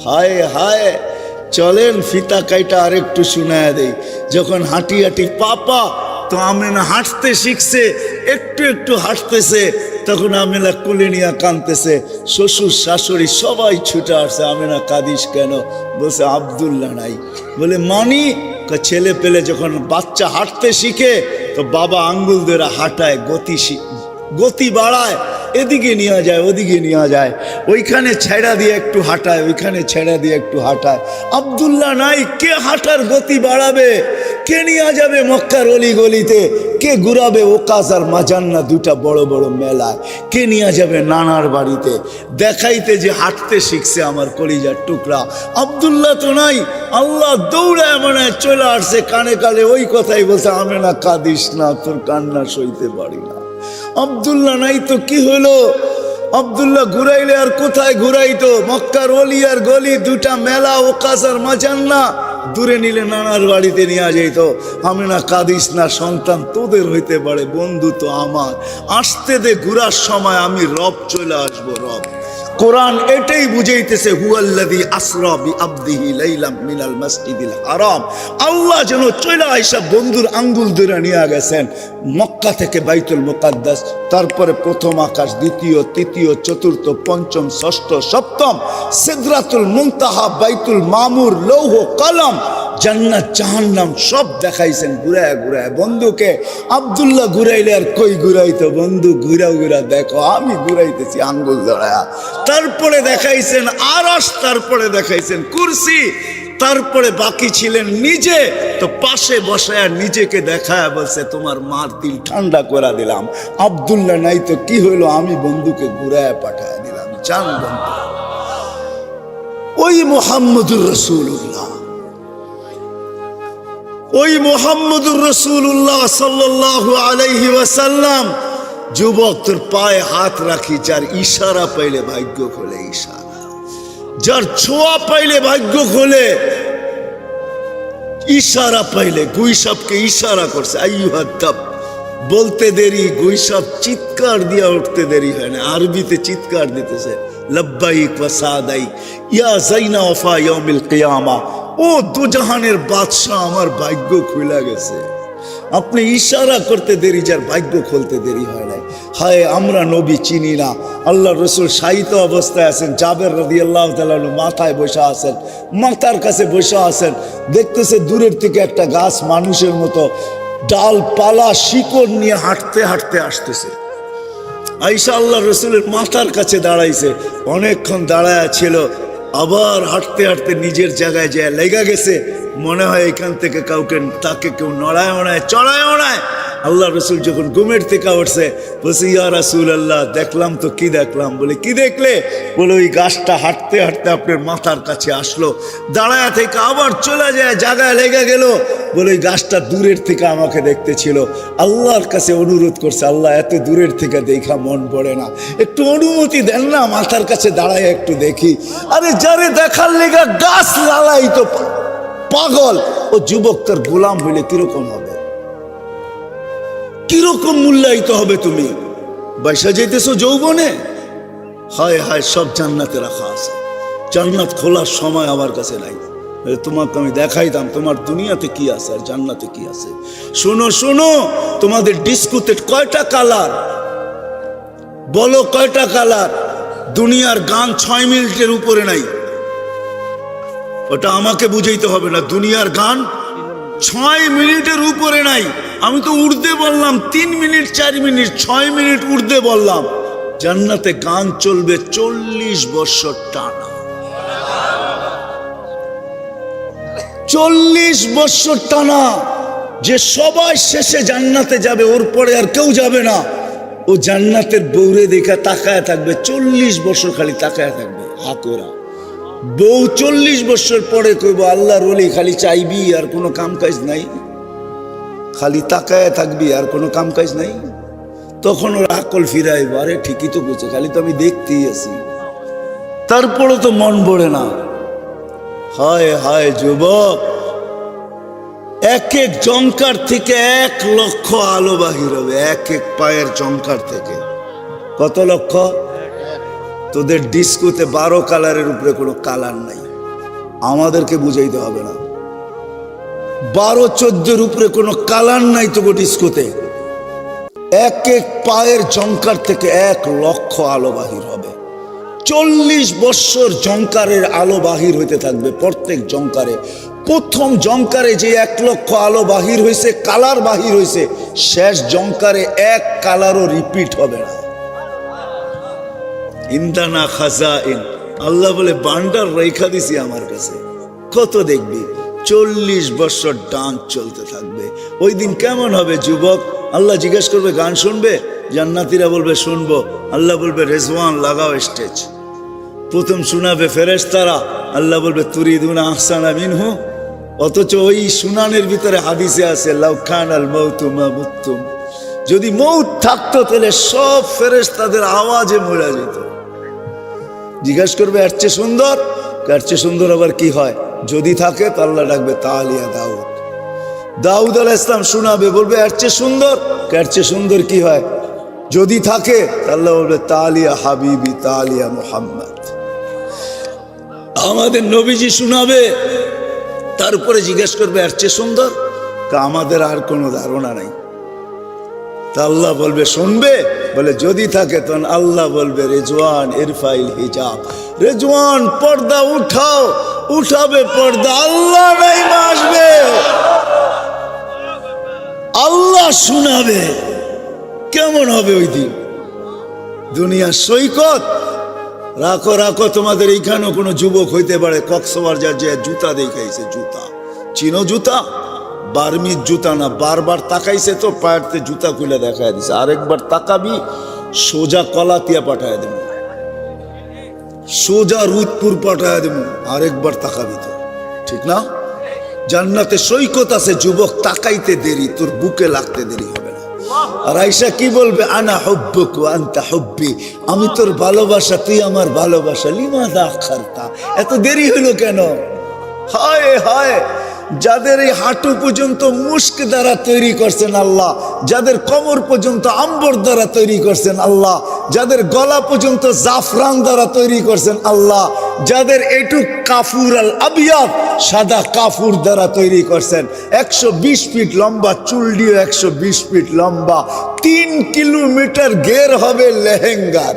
হায় হায়, চলেন ফিতা কাইটা আরেকটু শুনায় দেই। যখন হাঁটি হাঁটি পাপা, তো আমেনা হাঁটতে শিখছে, একটু একটু হাঁটতেছে, তখন আমেনা কোলে নিয়ে কাঁদতেছে, শ্বশুর শাশুড়ি সবাই ছুটে আসছে। আমেনা কাঁদিস কেন? বলছে আব্দুল্লাহ নাই। বলে মানি? ছেলে পেলে যখন বাচ্চা হাঁটতে শিখে, তো বাবা আঙ্গুল ধরে হাঁটায়, গতি বাড়ায়, এদিকে নিয়ে যায় ওদিকে নিয়ে যায়, ওইখানে ছেড়া দিয়ে একটু হাঁটায়, ওইখানে ছেড়া দিয়ে একটু হাঁটায়। আব্দুল্লাহ নাই, কে হাঁটার গতি বাড়াবে? কে নিয়ে যাবে মক্কার অলি গলিতে? কে ঘুরাবে ওকাজ আর মাজান্না দুটা বড় বড় মেলায়? কে নিয়ে যাবে নানার বাড়িতে দেখাইতে যে হাঁটতে শিখছে আমার কলিজার টুকরা? আব্দুল্লাহ তো নাই। আল্লাহ দৌড়ায় মনে চলে আসছে, কানে কানে ওই কথাই বলছে, আমেনা কাঁদিস না, তোর কান্না সইতে পারি না। আব্দুল্লাহ নাই তো কি হলো? আব্দুল্লাহ ঘুরাইলে আর কোথায় ঘুরাইতো? মক্কার অলি আর গলি দুটা মেলা, ওকাজ আর মাজান্না, দূরে নিলে নানার বাড়িতে নিয়ে যাইতো। আমেনা কাঁদিস না, সন্তান তোদের হইতে পারে, বন্ধু তো আমার। আসতে দে, ঘুরার সময় আমি রব চলে আসবো। রব কোরআন এটাই বুঝাইতেছে, হুয়াল্লাযী আসরা বিআবদিহি লাইলাম মিনাল মাসজিদিল হারাম। আল্লাহ যেন চলে আইসা বন্ধুর আঙ্গুল ধরে নিয়ে গেছেন মক্কা থেকে বাইতুল মুকাদ্দাস, তারপরে প্রথম আকাশ, দ্বিতীয়, তৃতীয়, চতুর্থ, পঞ্চম, ষষ্ঠ, সপ্তম, সিদরাতুল মুনতাহা, বাইতুল মামুর, লৌহ কলম, জান্নাত জাহান্নাম সব দেখাইছেন ঘুরায় ঘুরায় বন্ধুকে। আব্দুল্লাহ ঘুরাইলে আর কই ঘুরাইতো? বন্ধু ঘুরা ঘুরা দেখো, আমি ঘুরাইতেছি আঙ্গুল ধরায়া। তারপরে দেখাইছেন আরশ, তারপরে দেখাইছেন কুরসি, তারপরে বাকি ছিলেন নিজে। তো পাশে বসায়া নিজেকে দেখায় বলছে, তোমার মার দিল ঠান্ডা করে দিলাম। আব্দুল্লাহ নাই তো কি হইলো? আমি বন্ধুকে ঘুরায় পাঠায় দিলাম। জান বন্ধু, ওই মুহাম্মদুর রাসূলুল্লাহ, ওই মুহাম্মদুর রাসূলুল্লাহ সাল্লাল্লাহু আলাইহি ওয়াসাল্লাম, যুবক তোর পায়ে হাত রাখি, যার ইশারা পাইলে ভাগ্য খোলে, ইশারা, যার ছোঁয়া পাইলে ভাগ্য খোলে, ইশারা পাইলে। গুইসাবকে ইশারা করছে, আইয়ুহাদ্দাব, বলতে দেরি, গুইসাব চিৎকার দিয়া উঠতে দেরি হয় না, আরবিতে চিৎকার দিতেছে, লব্বাইক ওয়া সাদাইক ইয়া যাইনা ওয়াফা ইয়াউমিল কিয়ামা। ও দুজাহানের বাদশাহ, আমার ভাগ্য খুলে গেছে। আপনি ইশারা করতে দেরি, যার ভাগ্য খুলতে দেরি হয় না। হায় আমরা নবী চিনি না। আল্লাহ রসুল শায়িত অবস্থায় আছেন, জাবের রাদিয়াল্লাহু তাআলা মাথায় বসে আছেন, মাথার কাছে বসে আছেন, দেখতেছে দূরের থেকে একটা গাছ মানুষের মতো ডালপালা শিকড় নিয়ে হাঁটতে হাঁটতে আসতেছে। আয়েশা আল্লাহ রসুলের মাথার কাছে দাঁড়াইছে, অনেকক্ষণ দাঁড়ায় ছিল, আবার হাঁটতে হাঁটতে নিজের জায়গায় যায় লেগা গেছে। মনে হয় এখান থেকে কাউকে, তাকে কেউ নড়ায় ওড়ায় চড়ায় ওড়ায়। আল্লাহ রসুল যখন ঘুমের থেকে উঠছে, বলছে ইয়া রাসূলুল্লাহ, দেখলাম তো। কি দেখলাম? বলে কি দেখলে? বলে ওই গাছটা হাঁটতে হাঁটতে আপনার মাথার কাছে আসলো, দাঁড়ায় থেকে আবার চলে যায়, জায়গায় লেগে গেল। বলে ওই গাছটা দূরের থেকে আমাকে দেখতেছিল, আল্লাহর কাছে অনুরোধ করছে, আল্লাহ এত দূরের থেকে দেখা মন পড়ে না, একটু অনুমতি দেন না, মাথার কাছে দাঁড়ায় একটু দেখি। আরে যারে দেখার লেগা গাছ লালাই তো পাগল, ও যুবক তার গোলাম হইলে কিরকম হবে? কিরকম মূল্যায়িত হবে? তুমি বাইসা যাইতেছো যৌবনে। হায় হায়, সব জান্নাতে রাখা আছে, জান্নাত খোলার সময় আমার কাছে নাই। তোমাকে আমি দেখাইতাম তোমার দুনিয়াতে কি আছে আর জান্নাতে কি আছে। শোনো শোনো, তোমাদের ডিস্কোতে কয়টা কালার? বলো কয়টা কালার? দুনিয়ার গান 6 মিনিটের উপরে নাই। ওটা আমাকে বুঝাইতে হবে না, দুনিয়ার গান 6 মিনিটের উপরে নাই। আমি তো উর্দে বললাম 3 মিনিট 4 মিনিট, 6 মিনিট উর্দে বললাম। জান্নাতে গান চলবে 40 বছর টানা। 40 বছর টানা। যে সবাই শেষে জান্নাতে যাবে, ওর পরে আর কেউ যাবে না। ও জান্নাতের বউরে দেখা তাকায় থাকবে 40 বছর, খালি তাকায় থাকবে হাকোরা। বউ 40 বছর পরে কইব আল্লাহর ওলি খালি চাইবি আর কোনো কাম কাজ নাই, খালি তাকায় থাকবি আর কোনো কাম কাজ নাই। তখন ওর আকল ফিরাইব, আরে ঠিকই তো বলছে, খালি তো আমি দেখতেই আছি, তারপরে তো মন ভরে না। হায় হায় যুবক, এক এক জঙ্কার থেকে 1 লক্ষ আলো বাহির হবে। এক এক পায়ের জঙ্কার থেকে কত লক্ষ? তোদের ডিস্কোতে 12 কালারের উপরে কোনো কালার নাই, আমাদেরকে বুঝাইতে হবে না। 12-14 উপরে কোনো কালার নাই তোকে ডিস্কোতে। এক এক পায়ের জঙ্কার থেকে 1 লক্ষ আলো বাহির হবে। 40 বছর জঙ্কারের আলো বাহির হইতে থাকবে প্রত্যেক জঙ্কারে। প্রথম জঙ্কারে যে 1 লক্ষ আলো বাহির হয়েছে, কালার বাহির হয়েছে, শেষ জঙ্কারে 1 কালারও রিপিট হবে না। ইন্দানা খাজাইন, আল্লাহ বলে বান্ডার রেখা দিছি আমার কাছে, কত দেখবি। 40 বছর ডান্স চলতে থাকবে। ওই দিন কেমন হবে যুবক? আল্লাহ জিজ্ঞেস করবে গান শুনবে? জান্নাতীরা বলবে শুনবো। আল্লাহ বলবে রেজওয়ান লাগাও স্টেজ। প্রথম শোনাবে ফেরেশতারা, আল্লাহ বলবে তুরিদুনা আহসানা মিনহু। অথচ ওই শুনানের ভিতরে হাদিসে আছে লাউ কানাল মাউতু মা মুতুম, যদি মৌত থাকতো তাহলে সব ফেরেশতাদের আওয়াজে মরে যেত। জিজ্ঞাসা করবে এর চেয়ে সুন্দর? এর চেয়ে সুন্দর আবার কি হয়? যদি থাকে তো আল্লাহ ডাকবে তালিয়া দাউদ। দাউদ আলাইহিস সালাম শোনাবে, বলবে এর চেয়ে সুন্দর? এর চেয়ে সুন্দর কি হয়? যদি থাকে আল্লাহ বলবে তালিয়া হাবিবি তালিয়া মুহাম্মদ। আমাদের নবীজি শোনাবে, তারপরে জিজ্ঞেস করবে এর চেয়ে সুন্দর? আমাদের আর কোনো ধারণা নাই। তা আল্লাহ বলবে শুনবে? বলে যদি থাকে তখন আল্লাহ বলবে রেজওয়ান ইরফাইল হিজাব, রেজওয়ান পর্দা উঠাও। উঠাবে পর্দা, আল্লাহ নাই আসবে, আল্লাহ শোনাবে। কেমন হবে ওই দিন? দুনিয়া সৈকত। রাখো রাখো, তোমাদের এইখানেও কোনো যুবক হইতে পারে কক্সবাজার যে জুতা দেখাইছে, জুতা চিনো? জুতা বার্মির জুতা না, বারবার তাকাইছে তো পায়েরতে জুতা খুলে দেখায় দিছে। আরেকবার তাকাবি সোজা কলাতিয়া পাঠায় দেব, সোজা রুদপুর পাঠায় দেব। আরেকবার তাকাবি তো, ঠিক না? জান্নাতে সৈকত আছে যুবক, তাকাইতে দেরি, তোর বুকে লাগতে দেরি হবে না। আর আয়েশা কি বলবে? আনা হুব্বুকা আনতা হুব্বি, আমি তোর ভালোবাসা, তুই আমার ভালোবাসা। লিমাযা আখারতা, এত দেরি হলো কেন? হায় হায়, যাদের এই হাঁটু পর্যন্ত মুস্ক দ্বারা তৈরি করছেন আল্লাহ, যাদের কোমর পর্যন্ত আম্বর দ্বারা তৈরি করছেন আল্লাহ, যাদের গলা পর্যন্ত জাফরান দ্বারা তৈরি করছেন আল্লাহ, যাদের এটুক কাফুর আল আবিয়াদ সাদা কাফুর দ্বারা তৈরি করছেন। 120 ফিট লম্বা, চুল দিয়ে 120 ফিট লম্বা, 3 কিলোমিটার ঘের হবে লেহেঙ্গার।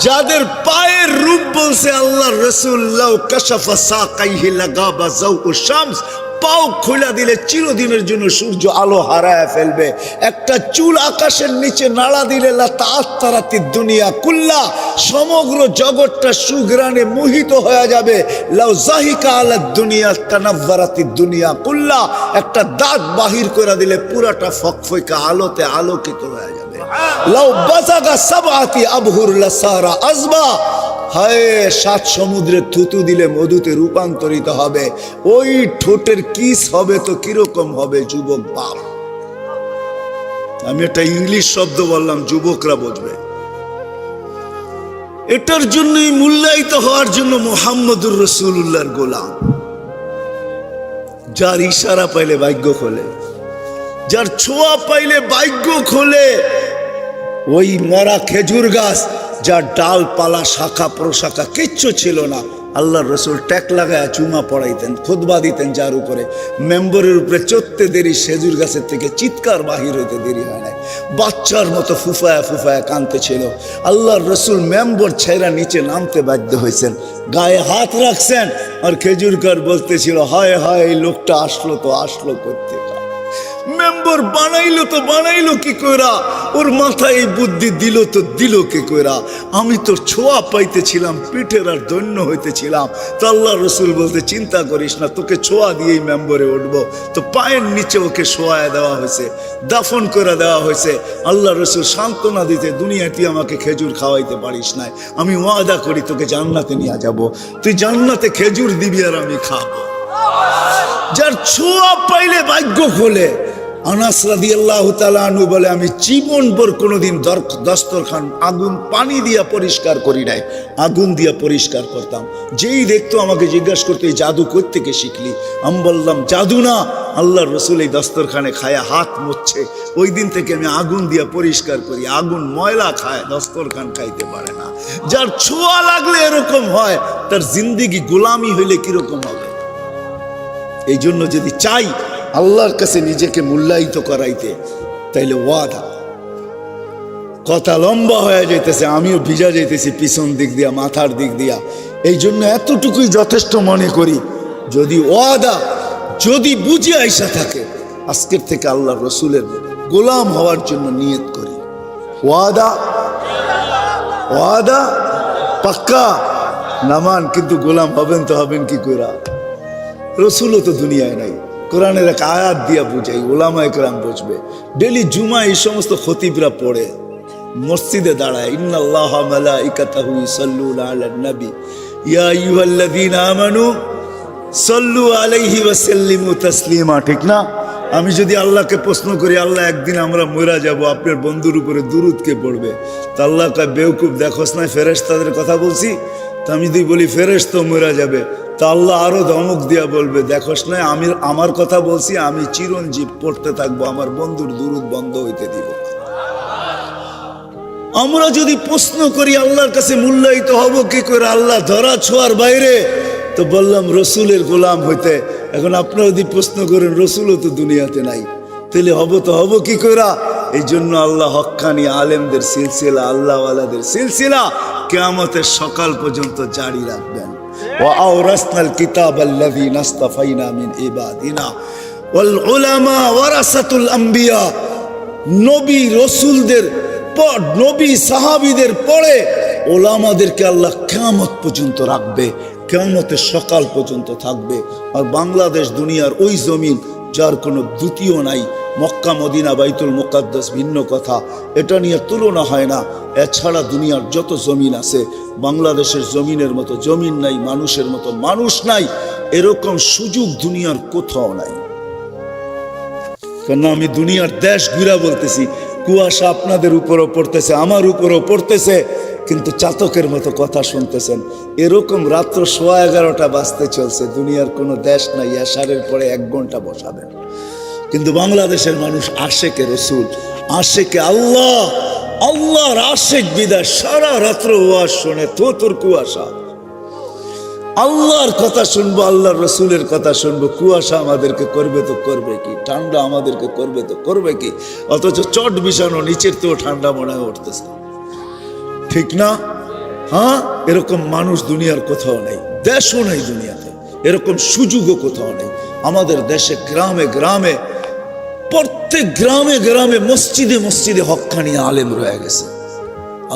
যাদের পায়ের রূপ বলছে আল্লাহ রসুল্লাহ কাশাফা সাকাইহি লাগাবা যাউ শামস, পাও খোলা দিলে চিরদিনের জন্য সূর্য আলো হারায় ফেলবে। একটা চুল আকাশের নিচে নাড়া দিলে লা তাআত্তারাতি দুনিয়া কুল্লা, সমগ্র জগৎটা সুঘ্রাণে মোহিত হয়ে যাবে। লাউ জাহিকা আলা দুনিয়া তানাওয়ারাতি দুনিয়া কুল্লা, একটা দাঁত বাহির করে দিলে পুরাটা ফকফকা আলোতে আলোকিত হয়ে যাবে। লাউ বাজাগা সাবআতি আবহুর লাসারা আজবা, হায় 7 সমুদ্রে থুতু দিলে মধুতে রূপান্তরিত হবে। ওই ঠোঁটের কিস হবে তো কিরকম হবে যুবক বাপ? আমি একটা ইংলিশ শব্দ বললাম, যুবকরা বুঝবে। এটার জন্যই মূল্যায়িত হওয়ার জন্য মুহাম্মদুর রাসূলুল্লাহর গোলাম। যার ইশারা পাইলে ভাগ্য খোলে, যার ছোঁয়া পাইলে ভাগ্য খোলে। ওই মরা খেজুর গাছ, যার ডালপালা শাখা প্রশাখা কিচ্ছু ছিল না, আল্লাহর রসুল ট্যাক লাগায় চুমা পড়াইতেন, খুতবা দিতেন, যার উপরে মেম্বরের উপরে চড়তে দেরি, খেজুর গাছের থেকে চিৎকার বাহির হইতে দেরি হয় নাই। বাচ্চার মতো ফুফায়া ফুফায়া কাঁদতে ছিল। আল্লাহর রসুল মেম্বর ছেড়া নিচে নামতে বাধ্য হয়েছেন, গায়ে হাত রাখছেন, আর খেজুরকার বলতেছিল, হায় হায় এই লোকটা আসলো করতে। মেম্বর বানাইলো কি কইরা, ওর মাথায় এই বুদ্ধি দিল কি কইরা। আমি তোর ছোঁয়া পাইতেছিলাম, পিঠের আর দৈন্য হইতেছিলাম। তো আল্লাহ রসুল বলতে, চিন্তা করিস না, তোকে ছোঁয়া দিয়েই মেম্বরে উঠবো। তো পায়ের নিচে ওকে শোয়ায় দেওয়া হয়েছে, দাফন করে দেওয়া হয়েছে। আল্লাহ রসুল সান্ত্বনা দিতে, দুনিয়া তুই আমাকে খেজুর খাওয়াইতে পারিস নাই, আমি ওয়াদা করি তোকে জান্নাতে নিয়ে যাব, তুই জান্নাতে খেজুর দিবি আর আমি খাবো। যার ছোঁয়া পাইলে ভাগ্য খোলে। আনাস রাদিয়াল্লাহু তাআলা আনহু বলে, আমি জীবনভর কোনোদিন দস্তরখান আগুন পানি দিয়া পরিষ্কার করি নাই, আগুন দিয়া পরিষ্কার করতাম। যেই দেখতো আমাকে জিজ্ঞাসা করতো, এই জাদু কই থেকে শিখলি? আমি বললাম, জাদু না, আল্লাহর রসুল এই দস্তরখানে খায়া হাত মুছছে, ওই দিন থেকে আমি আগুন দিয়া পরিষ্কার করি। আগুন ময়লা খায়, দস্তরখান খাইতে পারে না। যার ছোঁয়া লাগলে এরকম হয়, তার জিন্দেগি গোলামি হইলে কিরকম হবে? এই জন্য যদি চাই আল্লাহর কাছে নিজেকে মূল্যায়িত করাইতে, তাইলে ওয়াদা। কথা লম্বা হয়ে যাইতেছে, আমিও ভিজা যাইতেছি পিছন দিক দিয়া, মাথার দিক দিয়া। এই জন্য এতটুকুই যথেষ্ট মনে করি, যদি ওয়াদা যদি বুঝে আইসা থাকে, আজকের থেকে আল্লাহ রসুলের গোলাম হওয়ার জন্য নিয়ত করি। ওয়াদা পাক্কা নামান, কিন্তু গোলাম হবেন তো হবেন কি করে? রসুলও তো দুনিয়ায় নাই। কোরআনের এক আয়াত দিয়া বুঝাই, ওলামা একরাম বুঝবে। ডেলি জুমা এই সমস্ত খতিবরা পড়ে, মসজিদে দাঁড়ায়, ইন্নাল্লাহা মালাইকাতাহু ইউসাল্লুনা আলান নবী ইয়া আইয়ুহাল্লাযীনা আমানু সাল্লু আলাইহি ওয়া সাল্লিমু তাসলিমা। ঠিক না? আমি যদি আল্লাহকে প্রশ্ন করি, আল্লাহ একদিন আমরা মরা যাব, আপনার বন্ধুর উপরে দুরূদ কে পড়বে? তা আল্লাহ কয়, বেওকুফ, দেখোস না ফেরেশতাদের কথা বলছি? তা আমি যদি বলি ফেরেশতা মরা যাবে, তা আল্লাহ আরো ধমক দিয়া বলবে, দেখোস না আমি আমার কথা বলছি, আমি চিরঞ্জীব পড়তে থাকবো, আমার বন্ধুর দুরূদ বন্ধ হইতে দিব। আমরা যদি প্রশ্ন করি আল্লাহর কাছে মূল্যায়িত হব কি করে, আল্লাহ ধরা ছোঁয়ার বাইরে, তো বললাম রসুলের গোলাম হইতে। এখন আপনারা যদি প্রশ্ন করেন, রসুলও তো দুনিয়াতে নাই, তাহলে হব কি করে? এই জন্য আল্লাহ হক্কানি আলেমদের সিলসিলা, আল্লাহওয়ালাদের সিলসিলা কিয়ামতের সকাল পর্যন্ত জারি রাখবেন। وأورثنا الكتاب الذي اصطفينا من عبادنا والعلماء ورثة الأنبياء। নবী রসুলদের পর, নবী সাহাবীদের পরে ওলামাদেরকে আল্লাহ কিয়ামত পর্যন্ত রাখবে, কিয়ামতের সকাল পর্যন্ত থাকবে। আর বাংলাদেশ দুনিয়ার ওই জমিন যার কোনো দ্বিতীয় নাই। মক্কা মদিনা বাইতুল মুকাদ্দাস ভিন্ন কথা, এটা নিয়ে তুলনা হয় না। এছাড়া দুনিয়ার যত জমিন আছে, বাংলাদেশের জমিনের মতো জমিন নাই, মানুষের মতো মানুষ নাই, এরকম সুযোগ দুনিয়ার কোথাও নাই। কেন আমি দুনিয়ার দেশ ঘুরা বলতেছি, কুয়াশা আপনাদের উপরও পড়তেছে, আমার উপরও পড়তেছে, কিন্তু চাতকের মতো কথা শুনতেছেন। এরকম রাত্র 11:15 বাজতে চলছে, দুনিয়ার কোনো দেশ নাই এশারের পরে 1 ঘন্টা বসাবেন। কিন্তু বাংলাদেশের মানুষ আশেকে রসুল, আশেকে আল্লাহ, আল্লাহর আশেক বিদায় সারা রাত্র ওয়াজ শোনে। তোর কুয়াশা, আল্লাহর কথা শুনবো, আল্লাহর রসুলের কথা শুনবো। কুয়াশা আমাদেরকে করবে তো করবে কি, ঠান্ডা আমাদেরকে করবে তো করবে কি, অথচ চট বিছানো নিচের তো ঠান্ডা মনে হয় উঠতেছে। ঠিক না? হ্যাঁ, এরকম মানুষ দুনিয়ার কোথাও নেই, দেশও নেই দুনিয়াতে, এরকম সুযোগও কোথাও নেই। আমাদের দেশে গ্রামে গ্রামে, প্রত্যেক গ্রামে গ্রামে, মসজিদে মসজিদে হক্কানি আলেম রয়ে গেছে,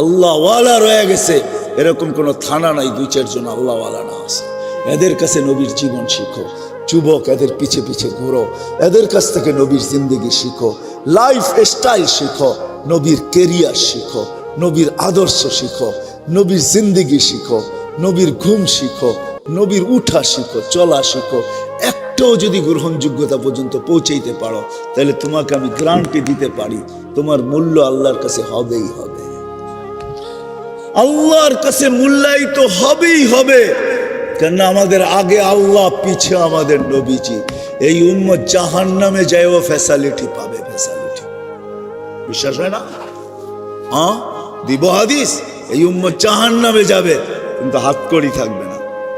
আল্লাহওয়ালা রয়ে গেছে। এরকম কোনো থানা নাই 2-4 জন আল্লাহওয়ালা না আছে। এদের কাছে নবীর জীবন শিখো। যুবক, এদের পিছে পিছে ঘুরো, এদের কাছ থেকে নবীর জিন্দগি শিখো, লাইফ স্টাইল শিখো, নবীর কেরিয়ার শিখো, নবীর আদর্শ শিখো, নবীর জিন্দগি শিখো, নবীর ঘুম শিখো, নবীর উঠা শিখো, চলা শিখো। একটাও যদি গ্রহণযোগ্যতা পর্যন্ত পৌঁছাইতে পারো, তাহলে তোমাকে আমি গ্যারান্টি দিতে পারি, তোমার মূল্য আল্লাহর কাছে হবেই হবে, আল্লাহর কাছে মূল্যায়িত হবেই হবে। কেন আমাদের আগে আল্লাহ, পিছে আমাদের নবীজি। এই উম্মত জাহান্নামে যায়ও ফ্যাসিলিটি পাবে, ফ্যাসিলিটি। বিশ্বাস হয় না? দিব হাদিস, এই উম্মত জাহান্নামে যাবে কিন্তু হাতকড়ি থাকবে না।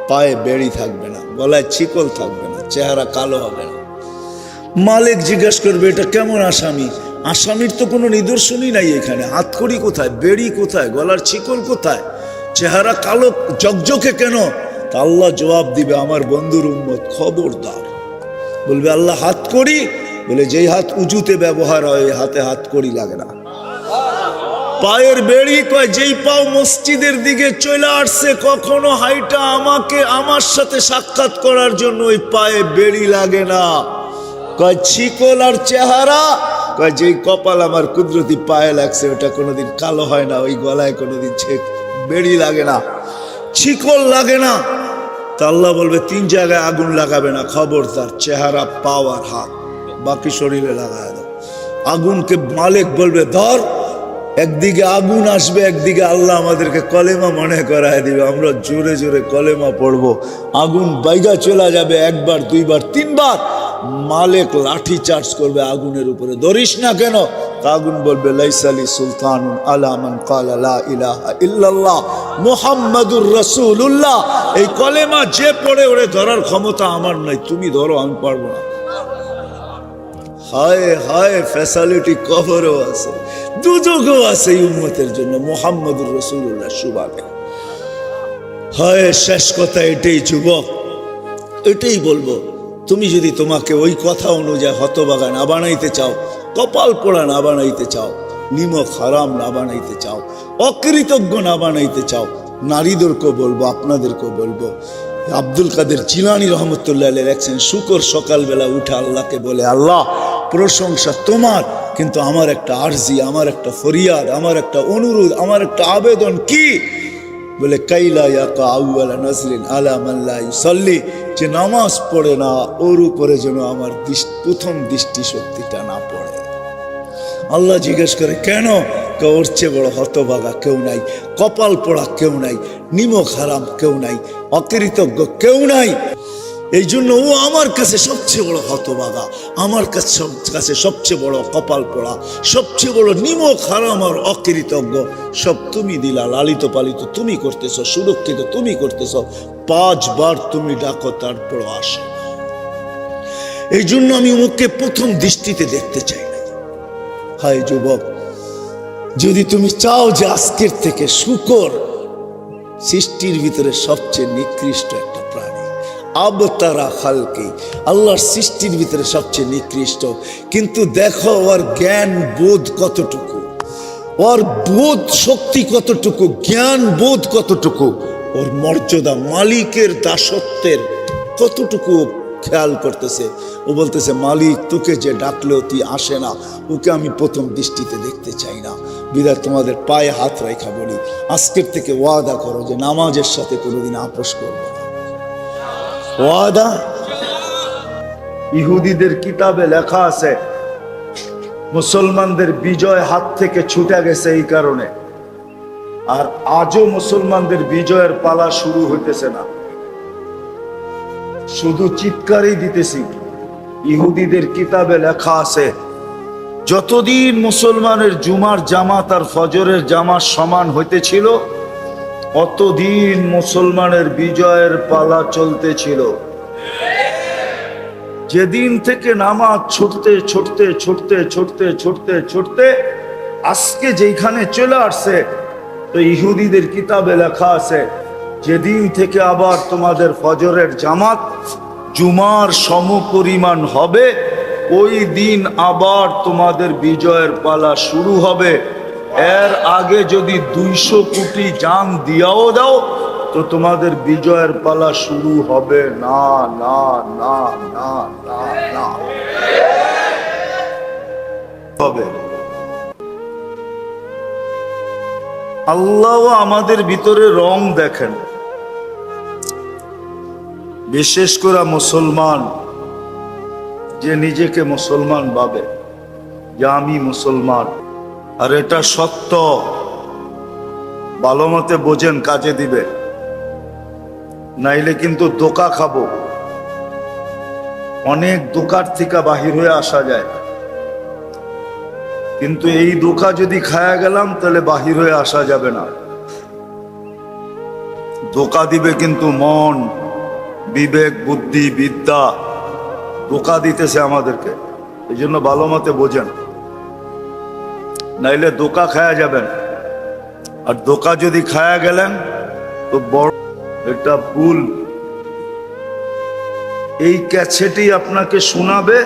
পায়ে বেড়ি থাকবে না, গলায় চিকল থাকবে না, চেহারা কালো হবে না। মালিক জিজ্ঞাসা করবে এটা কেমন আসামি? আসামির তো কোনো নিদর্শনই নাই এখানে। হাতকড়ি কোথায়, বেড়ি কোথায়, গলার চিকল কোথায়, চেহারা কালো জকজকে কেন? তা আল্লাহ জবাব দিবে আমার বন্ধুর উম্মত খবরদার। বলবে আল্লাহ হাতকড়ি? বলে যেই হাত উজুতে ব্যবহার হয় ওই হাতে হাতকড়ি লাগে না। পায়ের বেড়ি কয় যেই পাও মসজিদের দিকে চলে আসছে কখনো হাইটা আমাকে আমার সাথে সাক্ষাৎ করার জন্য ওই পায়ে বেড়ি লাগে না। কয় চিকল আর চেহারা, কয় যেই কপাল আমার কুদরতি পায়ে লাগছে ওটা কোনোদিন কালো হয় না, ওই গলায় কোনোদিন বেড়ি লাগে না, চিকল লাগে না। তা আল্লাহ বলবে 3 জায়গায় আগুন লাগাবে না, খবরদার, চেহারা, পাও আর হাত, বাকি শরীরে লাগায় দাও। আগুনকে মালিক বলবে ধর, একদিকে আগুন আসবে, একদিকে আল্লাহ আমাদেরকে কলেমা মনে করায় দিবে, আমরা জোরে জোরে কলেমা পড়বো, আগুন বাইগা চলে যাবে 1 বার 2 বার 3 বার। মালিক লাঠি চার্জ করবে আগুনের উপরে, ধরিস না কেন? আগুন বলবে লাইসালি সুলতানুন আলা মান ক্বালা লা ইলাহা ইল্লাল্লাহ মুহাম্মাদুর রাসূলুল্লাহ। এই কলেমা যে পড়ে ওরে ধরার ক্ষমতা আমার নাই, তুমি ধরো, আমি পারবো না। হায় হায়, ফ্যাসিলিটি কবরও আছে, দুজকও আছে এই উম্মতের জন্য, মুহাম্মাদুর রাসূলুল্লাহ সুবাদে। হায়, শেষ কথা এটাই যুবক, এটাই বলবো, তুমি যদি তোমাকে ওই কথা অনুযায়ী হতভাগা না বানাইতে চাও, কপাল পোড়া না বানাইতে চাও, নিমক হারাম না বানাইতে চাও, অকৃতজ্ঞ না বানাইতে চাও, নারীদেরকেও বলবো, আপনাদেরকেও বলবো, আব্দুল কাদের জিলানী রহমতুল্লাহ লেখছেন শুকর সকালবেলা উঠে আল্লাহকে বলে আল্লাহ প্রশংসা তোমার, কিন্তু আমার একটা আরজি, আমার একটা ফরিয়াদ, আমার একটা অনুরোধ, আমার একটা আবেদন। কি? বলে কাইলা ইয়াকা আউয়ালা নাজরিন আলা মান লা ইউসাল্লি, যে নামাজ পড়ে না ওর উপরে যেন আমার প্রথম দৃষ্টি শক্তিটা না পড়ে। আল্লাহ জিজ্ঞেস করে কেন? ওর চেয়ে বড় হতভাগা কেউ নাই, কপাল পোড়া কেউ নাই, নিমক হারাম কেউ নাই, অকৃতজ্ঞ কেউ নাই। এই জন্য ও আমার কাছে সবচেয়ে বড় হতভাগা, আমার কাছে সবচেয়ে বড় কপাল পোড়া, সবচেয়ে বড় নিমক হারাম আর অকৃতজ্ঞ। সব তুমি দিলা, লালিত পালিত তুমি করতেছ, সুরক্ষিত তুমি করতেছ, 5 বার তুমি ডাকো তারপর আসে। এই জন্য আমি ওকে প্রথম দৃষ্টিতে দেখতে চাই না। হায় যুবক, যদি তুমি চাও যে আজকের থেকে শুকর সৃষ্টির ভিতরে সবচেয়ে নিকৃষ্ট একটা প্রাণী, আবতারা খালকি, আল্লাহর সৃষ্টির ভিতরে সবচেয়ে নিকৃষ্ট, কিন্তু দেখো ওর জ্ঞান বোধ কতটুকু, ওর বোধ শক্তি কতটুকু, জ্ঞান বোধ কতটুকু, ওর মর্যাদা, মালিকের দাসত্বের কতটুকু খেয়াল করতেছে। ও বলতেছে মালিক তোকে যে ডাকলেও তুই আসে না, ওকে আমি প্রথম দৃষ্টিতে দেখতে চাই না। বিদায় তোমাদের পায়ে হাত রেখা বলি, আজকের থেকে ওয়াদা করো যে নামাজের সাথে কোনোদিন আপোষ করবে না। ওয়াদা? ইহুদিদের কিতাবে লেখা আছে মুসলমানদের বিজয় হাত থেকে ছুটে গেছে এই কারণে, আর আজও মুসলমানদের বিজয়ের পালা শুরু হইতেছে না, শুধু চিৎকারই দিতেছি। ইহুদিদের কিতাবে লেখা আছে যতদিন মুসলমানের জুমার জামাত আর ফজরের জামাত সমান হইতেছিল অতদিন মুসলমানের বিজয়ের পালা চলতেছিল। যেদিন থেকে নামাজ ছুটতে ছুটতে ছুটতে ছুটতে ছুটতে ছুটতে আজকে যেখানে চলে আসছে, তো ইহুদিদের কিতাবে লেখা আছে যেদিন থেকে আবার তোমাদের ফজরের জামাত জুমার সমপরিমাণ হবে ওই দিন আবার তোমাদের বিজয়ের পালা শুরু হবে। এর আগে যদি 200 কোটি জান দিয়াও দাও তো তোমাদের বিজয়ের পালা শুরু হবে না, না না না না না হবে। আল্লাহ আমাদের ভিতরে রং দেখেন, বিশেষ করে মুসলমান যে নিজেকে মুসলমান ভাবে যে আমি মুসলমান, আর এটা সত্য, ভালো মতে বোঝেন, কাজে দিবে, নাইলে কিন্তু ধোঁকা খাবো। অনেক ধোঁকার থেকে বাহির হয়ে আসা যায়, কিন্তু এই ধোঁকা যদি খায়া গেলাম তাহলে বাহির হয়ে আসা যাবে না। ধোকা দিবে কিন্তু মন, বিবেক, বুদ্ধি, বিদ্যা ধোকা দিতেছে আমাদেরকে। এই জন্য ভালো মতে বোঝেন, নাইলে ধোকা খায়া যাবেন। আর ধোকা যদি খায়া গেলেন তো বড় এটা ভুল। এই ক্যাসেটই আপনাকে শোনাবে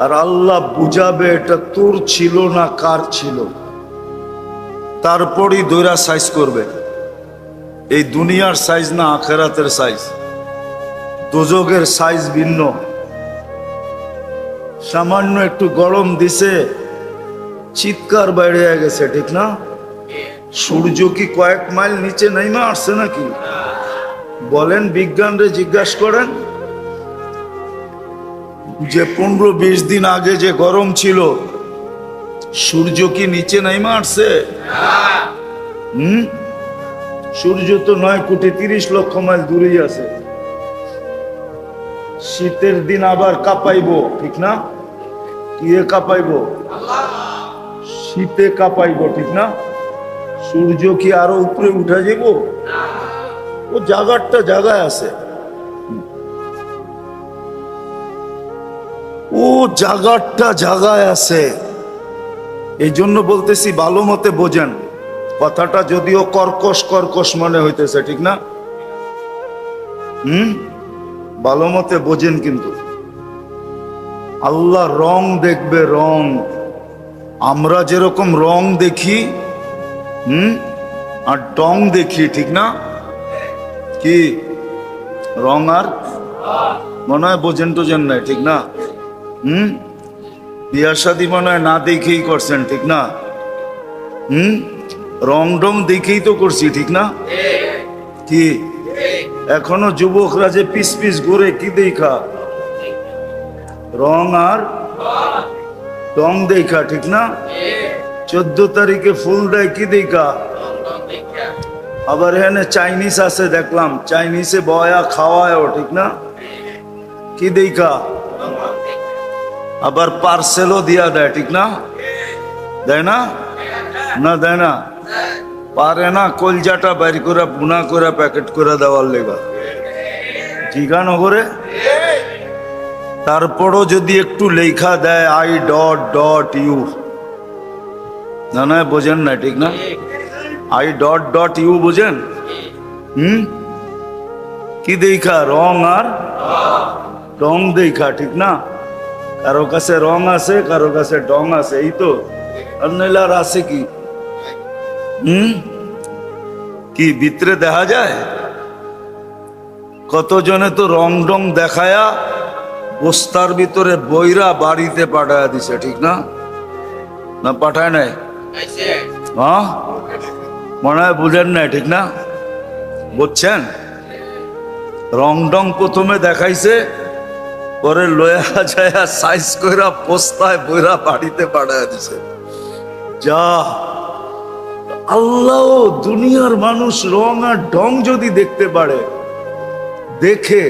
আর আল্লাহ বুঝাবে এটা তোর ছিল না কার ছিল, তারপরই দৈরা সাইজ করবে। এই দুনিয়ার সাইজ না আখেরাতের সাইজ, দোজখের সাইজ ভিন্ন। সামান্য একটু গরম দিছে, চিৎকার বাইরে গেছে, ঠিক না? সূর্য কি কয়েক মাইল নিচে নাইমা আসছে নাকি? বলেন, বিজ্ঞানরে জিজ্ঞাসা করেন যে 15-20 দিন আগে যে গরম ছিল, সূর্য কি নিচে নাইমা আসছে? সূর্য তো 9,30,00,000 মাইল দূরেই আছে। শীতের দিন আবার কাঁপাইবো, ঠিক না? কি কাঁপাইবো? শীতে কাঁপাইবো, ঠিক না? সূর্য কি আরো উপরে উঠা যাব? ও জায়গাটা জায়গায় আছে, ও জায়গাটা জায়গায় আছে। এই জন্য বলতেছি ভালো মতে বোঝেন। কথাটা যদিও কর্কশ কর্কশ মনে হইতেছে, ঠিক না? ভালো মতে বোঝেন। কিন্তু আল্লাহ রং দেখবে, রং। আমরা যেরকম রং দেখি আর ডং দেখি, ঠিক না? কি রং আর মনে হয় বোঝেন টোঝেন নাই, ঠিক না? বিয়া শাদী মনে হয় না দেখেই করছেন, ঠিক না? রং ডং দেখেই তো করছি, ঠিক না? কি এখনো যুবকরা যে পিস পিস ঘুরে, কি দেখা? রং আর ডং দেখা, ঠিক না? 14 তারিখে ফুল দেয়, কি দেখা? আবার এখানে চাইনিজ আছে দেখলাম, চাইনিজে বয়া খাওয়ায়ও, ঠিক না? কি দেখা? আবার পার্সেলও দিয়া দেয়, ঠিক না? দেয় না? না দেয় না? পারে না কলজাটা বাইর করে বুনা করে প্যাকেট করে দেওয়ার লেগা, ঠিকানো করে। তারপরও যদি একটু লেখা দেয় I.ইউ, না না বোঝেন না, ঠিক না? I.ইউ বোঝেন? কি দেখা? রং আর ডং দেখা, ঠিক না? কারো কাছে রং আছে, কারো কাছে ডং আছে, এই তো। আর নইলে আর আছে কি? কি ভিতরে দেখা যায়? কতজনে তো রং ডং দেখায়া বস্তার ভিতরে বইরা বাড়িতে পাঠায় দিছে, ঠিক না? না পাঠায় নাই? হ্যাঁ, মনে হয় বুঝেন নাই, ঠিক না? বুঝছেন? রং ডং প্রথমে দেখাইছে, পরে লয়া যায় সাইজ কইরা বস্তায় বইরা বাড়িতে পাঠায় দিছে। যা আল্লাহ, দুনিয়ার মানুষ রং আর ঢং যদি দেখতে পারে, দেখে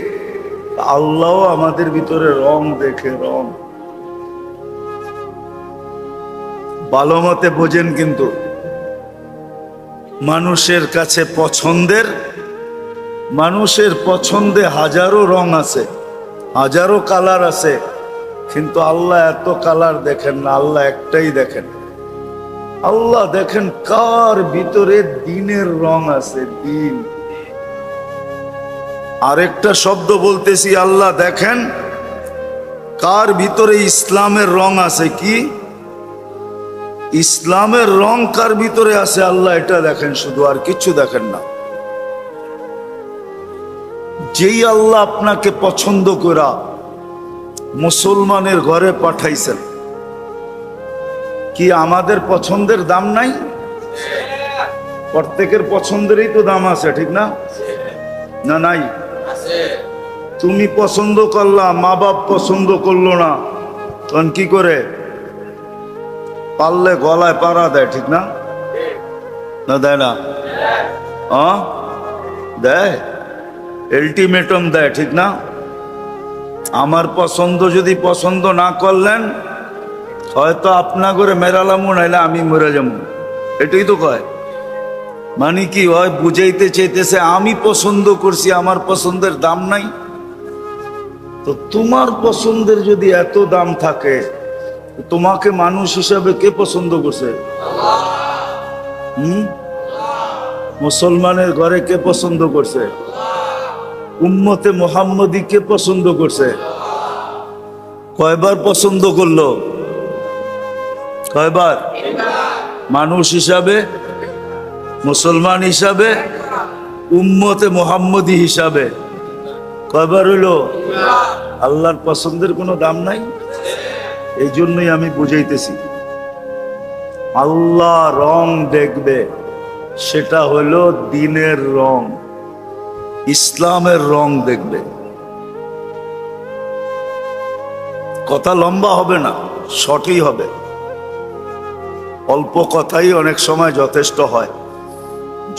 আল্লাহ আমাদের ভিতরে রং দেখে, রং। ভালো মতে বোঝেন। কিন্তু মানুষের কাছে মানুষের পছন্দে হাজারো রং আছে, হাজারো কালার আছে, কিন্তু আল্লাহ এত কালার দেখেন না, আল্লাহ একটাই দেখেন। আল্লাহ দেখেন কার ভিতরে দিনের রং আছে, দিন। আরেকটা শব্দ বলতেছি, আল্লাহ দেখেন কার ভিতরে ইসলামের রং আছে। কি ইসলামের রং কার ভিতরে আছে, আল্লাহ এটা দেখেন শুধু, আর কিছু দেখেন না। যেই আল্লাহ আপনাকে পছন্দ করা মুসলমানের ঘরে পাঠাইছেন, কি আমাদের পছন্দের দাম নাই? প্রত্যেকের পছন্দেরই তো দাম আছে, ঠিক না? না নাই? তুমি পছন্দ করলা, মা বাপ পছন্দ করলো না, তখন কি করে? পারলে গলায় পাড়া দেয়, ঠিক না? না দেয় না? দেয়, আলটিমেটাম দেয়, ঠিক না? আমার পছন্দ যদি পছন্দ না করলেন, হয়তো আপনা করে মেরালামু, নাইলে আমি মরে যাবো, এটাই তো কয়। মানে কি হয়, বুঝাইতে চাইতেছে আমি পছন্দ করছি, আমার পছন্দের দাম নাই। তো তোমার পছন্দের যদি এত দাম থাকে, তোমাকে মানুষ হিসাবে কে পছন্দ করছে? মুসলমানের ঘরে কে পছন্দ করছে? উম্মতে মুহাম্মদী কে পছন্দ করছে? কয়বার পছন্দ করলো? কয়বার? মানুষ হিসাবে, মুসলমান হিসাবে, উম্মতে মুহাম্মদী হিসাবে কয়বার হইলো? আল্লাহর পছন্দের কোনো দাম নাই। এই জন্যই আমি বুঝাইতেছি, আল্লাহ রং দেখবে, সেটা হলো দ্বীনের রং, ইসলামের রং দেখবে। কথা লম্বা হবে না, শর্টই হবে। অল্প কথাই অনেক সময় যথেষ্ট হয়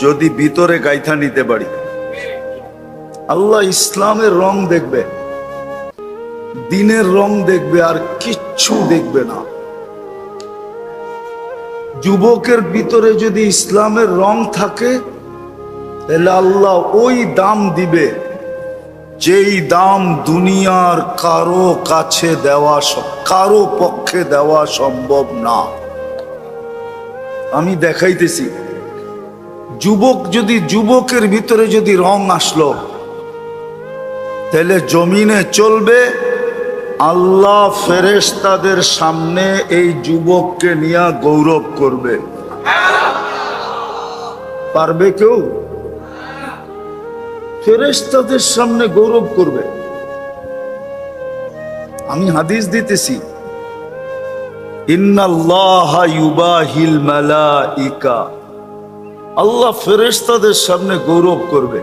যদি ভিতরে গাইথা নিতে পারি। আল্লাহ ইসলামের রং দেখবে, দ্বীনের রং দেখবে, আর কিচ্ছু দেখবে না। যুবকের ভিতরে যদি ইসলামের রং থাকে, তাহলে আল্লাহ ওই দাম দিবে যেই দাম দুনিয়ার কারো কাছে দেওয়া, কারো পক্ষে দেওয়া সম্ভব না। আমি দেখাইতেছি, যুবকের ভিতরে যদি রং আসলো, তাহলে জমিনে চলবে, আল্লাহ ফেরেশতাদের সামনে এই যুবককে নিয়ে গৌরব করবে। পারবে কেউ? ফেরেশতাদের সামনে গৌরব করবে। আমি হাদিস দিতেছি, ইন্নাল্লাহা ইউবাহিল মালাইকা, আল্লাহ ফেরেশতাদের সামনে গৌরব করবে।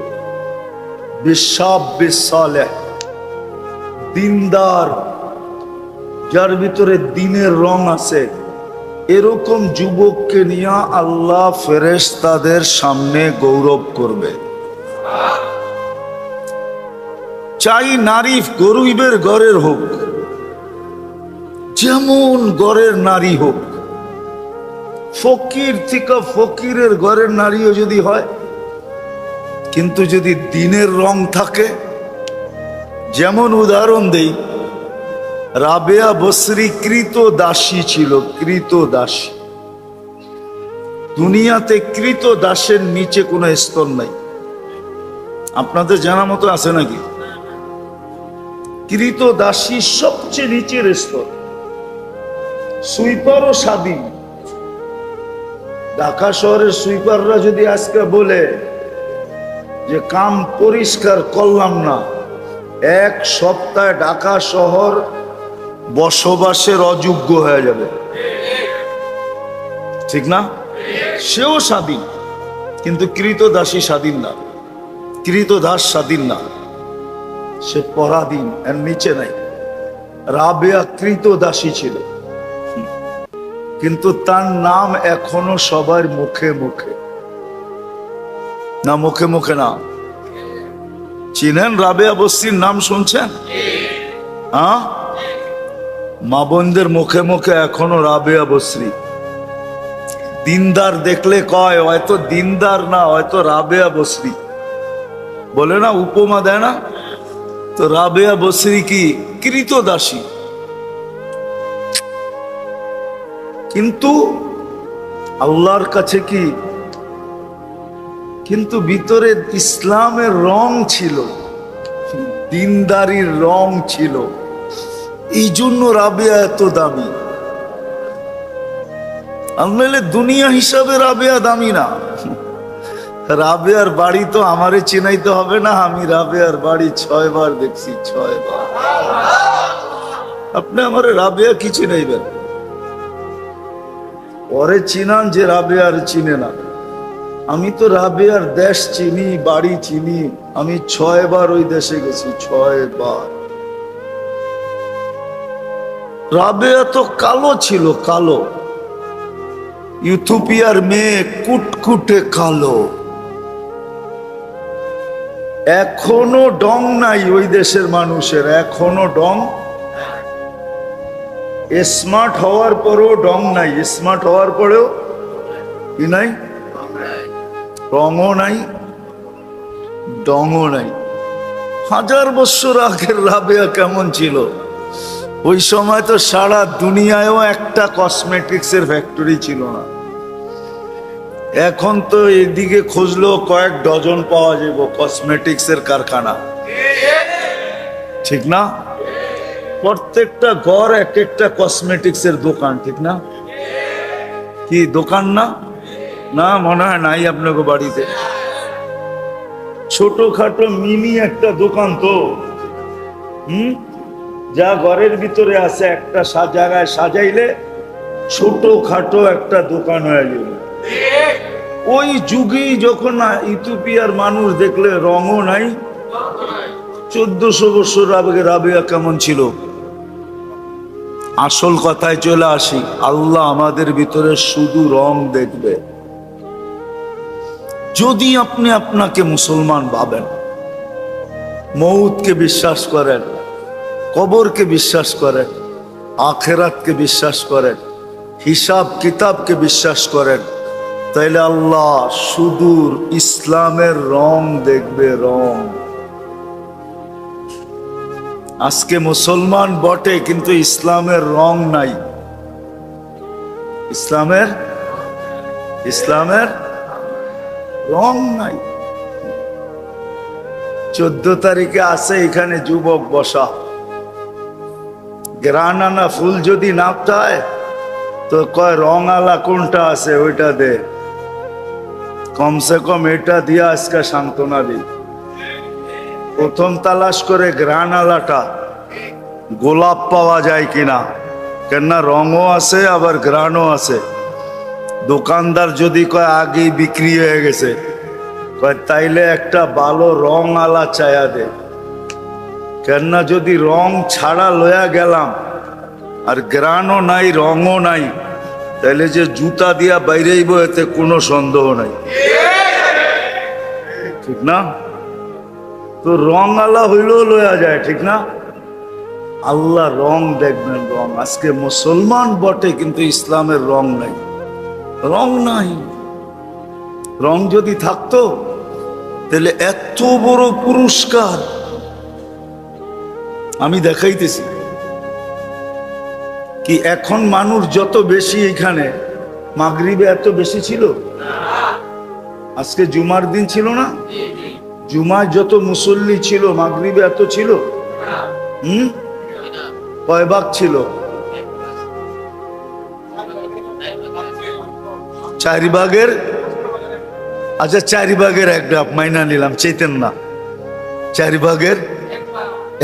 বিশাব্বিস সালেহ, দিনদার, যার ভিতরে দ্বীনের রং আছে, এরকম যুবককে নিয়ে আল্লাহ ফেরেশতাদের সামনে গৌরব করবে। চাই নারী গরিবের ঘরের হোক, যেমন ঘরের নারী হোক, ফকির থেকে ফকিরের ঘরের নারীও যদি হয়, কিন্তু যদি দ্বীনের রং থাকে, যেমন উদাহরণ দেই, রাবেয়া বসরি কৃত দাসী ছিল, কৃত দাসী। দুনিয়াতে কৃত দাসের নিচে কোনো স্তর নাই, আপনাদের জানা মতো আছে নাকি? কৃত দাসী সবচেয়ে নিচের স্তর। সুইপারও স্বাধীন। ঢাকা শহরের সুইপাররা যদি আজকে বলে যে কাম পরিষ্কার করলাম না, এক সপ্তাহে ঢাকা শহর বসবাসের অযোগ্য হয়ে যাবে, ঠিক না? সেও স্বাধীন, কিন্তু কৃতদাসী স্বাধীন না, কৃতদাস স্বাধীন না, সে পরাধীন, এর নিচে নাই। রাবেয়া কৃতদাসী ছিল, কিন্তু তার নাম এখনো সবার মুখে মুখে না, মুখে মুখে না। চিনেন রাবেয়া বস্তির নাম শুনছেন? হ্যাঁ, মা বোনদের মুখে মুখে এখনো রাবেয়া বস্রি। দিনদার দেখলে কয় হয়তো দিনদার না, হয়তো রাবেয়া বস্রি বলে না, উপমা দেয় না? তো রাবেয়া বস্রি কি কৃতদাসী, কিন্তু আল্লাহর কাছে কি, কিন্তু ভিতরে ইসলামের রং ছিল, দিনদারির রং ছিল। এই জন্য রাবেয়া এত দামি। আমলে দুনিয়া হিসাবে রাবেয়া দামি না। রাবেয়ার বাড়ি তো আমারে চিনাইতে হবে না, আমি রাবেয়ার বাড়ি 6 বার দেখছি, 6 বার। আপনি আমারে রাবেয়া কি চিনাইবেন? পরে চিনান যে রাবেয়ার চিনে না। আমি তো রাবেয়ার দেশ চিনি, বাড়ি চিনি। আমি 6 বার ওই দেশে গেছি, 6 বার। রাবেয়া তো কালো ছিল, কালো। ইথিওপিয়ার মেয়ে, কুটকুটে কালো। এখনো ডং নাই ওই দেশের মানুষের, এখনো ডং। স্মার্ট হওয়ার পরেও ডং নাই, স্মার্ট হওয়ার পরেও কি নাই? রঙও নাই, ডঙও নাই। 1000 বছর আগের রাবেয়া কেমন ছিল? ওই সময় তো সারা দুনিয়ায়ও একটা কসমেটিক্সের ফ্যাক্টরি ছিল না। এখন তো এদিকে খুঁজলেও কয়েক ডজন পাওয়া যাবে কসমেটিক্সের কারখানা, ঠিক না? প্রত্যেকটা ঘর এক একটা কসমেটিক্সের দোকান, ঠিক না? কি দোকান না? না, মনে হয় নাই আপনাকে বাড়িতে। ছোটখাটো মিনি একটা দোকান তো, যা ঘরের ভিতরে আছে একটা জায়গায় সাজাইলে ছোটখাটো একটা দোকান হয়ে যাবে। ওই যুগেই যখন ইথিওপিয়ার মানুষ দেখলে রঙও নাই। 1400 বছর আগে রাবেয়া কেমন ছিল? আসল কথায় চলে আসি, আল্লাহ আমাদের ভিতরে শুধু রং দেখবে যদি আপনি আপনাকে মুসলমান ভাবেন, মৌতকে বিশ্বাস করেন, কবরকে বিশ্বাস করেন, আখেরাতকে বিশ্বাস করেন, হিসাব কিতাবকে বিশ্বাস করেন, তাইলে আল্লাহ সুদূর ইসলামের রং দেখবে, রং। আজকে মুসলমান বটে কিন্তু ইসলামের রং নাই। ইসলামের রং নাই। 14 তারিখে আছে এখানে যুবক বসা, গ্রানানা ফুল যদি নাপটায় তো কয় রং আলা কোনটা আছে ওইটা দে, কমসে কম এটা দিয়া আজকে সান্ত্বনা দিই। প্রথম তালাশ করে গ্রানালাটা গোলাপ পাওয়া যায় কিনা, কেননা রঙও আছে আবার গ্রানও আছে। দোকানদার যদি কয় আগেই বিক্রি হয়ে গেছে, কয় তাইলে একটা ভালো রং আলা চায়া দে, কেননা যদি রং ছাড়া লয়া গেলাম আর গ্রানও নাই রঙও নাই, তাইলে যে জুতা দিয়া বাইরেইব এতে কোনো সন্দেহ নাই, ঠিক না? তো রং আলা হইলেও লয়া যায়, ঠিক না? আল্লাহ রং দেখবেন, রং। আজকে মুসলমান বটে কিন্তু ইসলামের রং নাই, রং নাই। রং যদি থাকতো তাহলে এত বড় পুরস্কার আমি দেখাইতেছি কি। এখন মানুষ যত বেশি, এখানে মাগরিবে এত বেশি ছিল, আজকে জুমার দিন ছিল না, জুমায় যত মুসল্লি ছিল মাগরিবে এত ছিল? কয় ভাগ ছিল? 4 ভাগের, আচ্ছা 4 ভাগের 1 ভাগ মাইনা নিলাম, চেতেন না, 4 ভাগের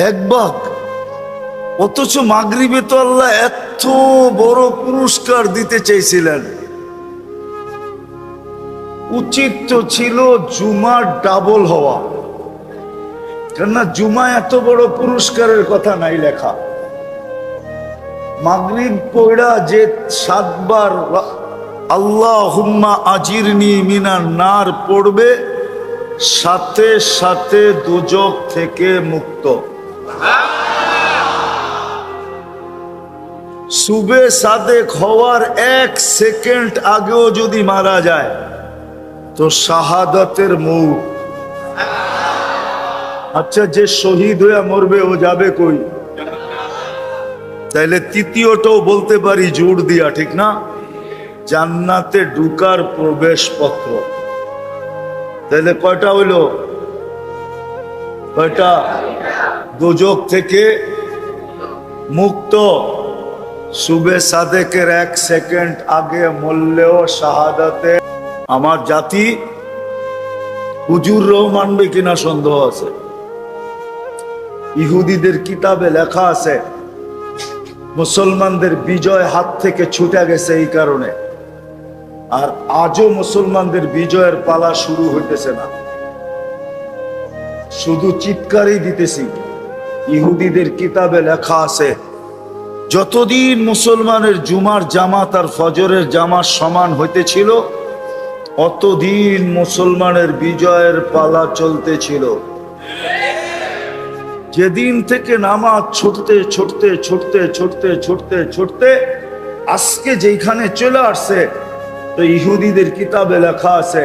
1 ভাগ। অথচ মাগরিবে তো আল্লাহ এত বড় পুরস্কার দিতে চাইছিলেন। উচিত তো ছিল জুমার ডাবল হওয়া, কেননা জুমা এত বড় পুরস্কারের কথা নাই লেখা। মাগরিব পড়া যে 7 বার আল্লাহুম্মা আজিরনি মিনান নার পড়বে, সাথে সাথে দোজখ থেকে মুক্ত। সুবে সাদেক হওয়ার 1 সেকেন্ড আগেও যদি মারা যায় তো শাহাদাতের মৌত। আচ্ছা, যে শহীদ হয়ে মরবে ও যাবে কই? তাইলে তৃতীয়টাও বলতে পারি জোর দিয়া, ঠিক না? জান্নাতে ঢুকার প্রবেশ পত্র। তাইলে কয়টা হইল? কয়টা? দোজখ থেকে মুক্ত। সুবে সাদেকের 1 সেকেন্ড আগে মরলেও শাহাদাতে। আমার জাতি হুজুররাও মানবে কিনা সন্দেহ আছে। ইহুদিদের কিতাবে লেখা আছে মুসলমানদের বিজয় হাত থেকে ছুটে গেছে এই কারণে, আর আজও মুসলমানদের বিজয়ের পালা শুরু হইতেছে না, শুধু চিৎকারই দিতেছি। ইহুদিদের কিতাবে লেখা আছে যতদিন মুসলমানের জুমার জামাত আর ফজরের জামাত সমান হইতেছিল অতদিন মুসলমানের বিজয়ের পালা চলতেছিল। যেদিন থেকে নামাজ ছুটতে ছুটতে ছুটতে ছুটতে ছুটতে ছুটতে আজকে যেখানে চলে আসছে, তো ইহুদিদের কিতাবে লেখা আছে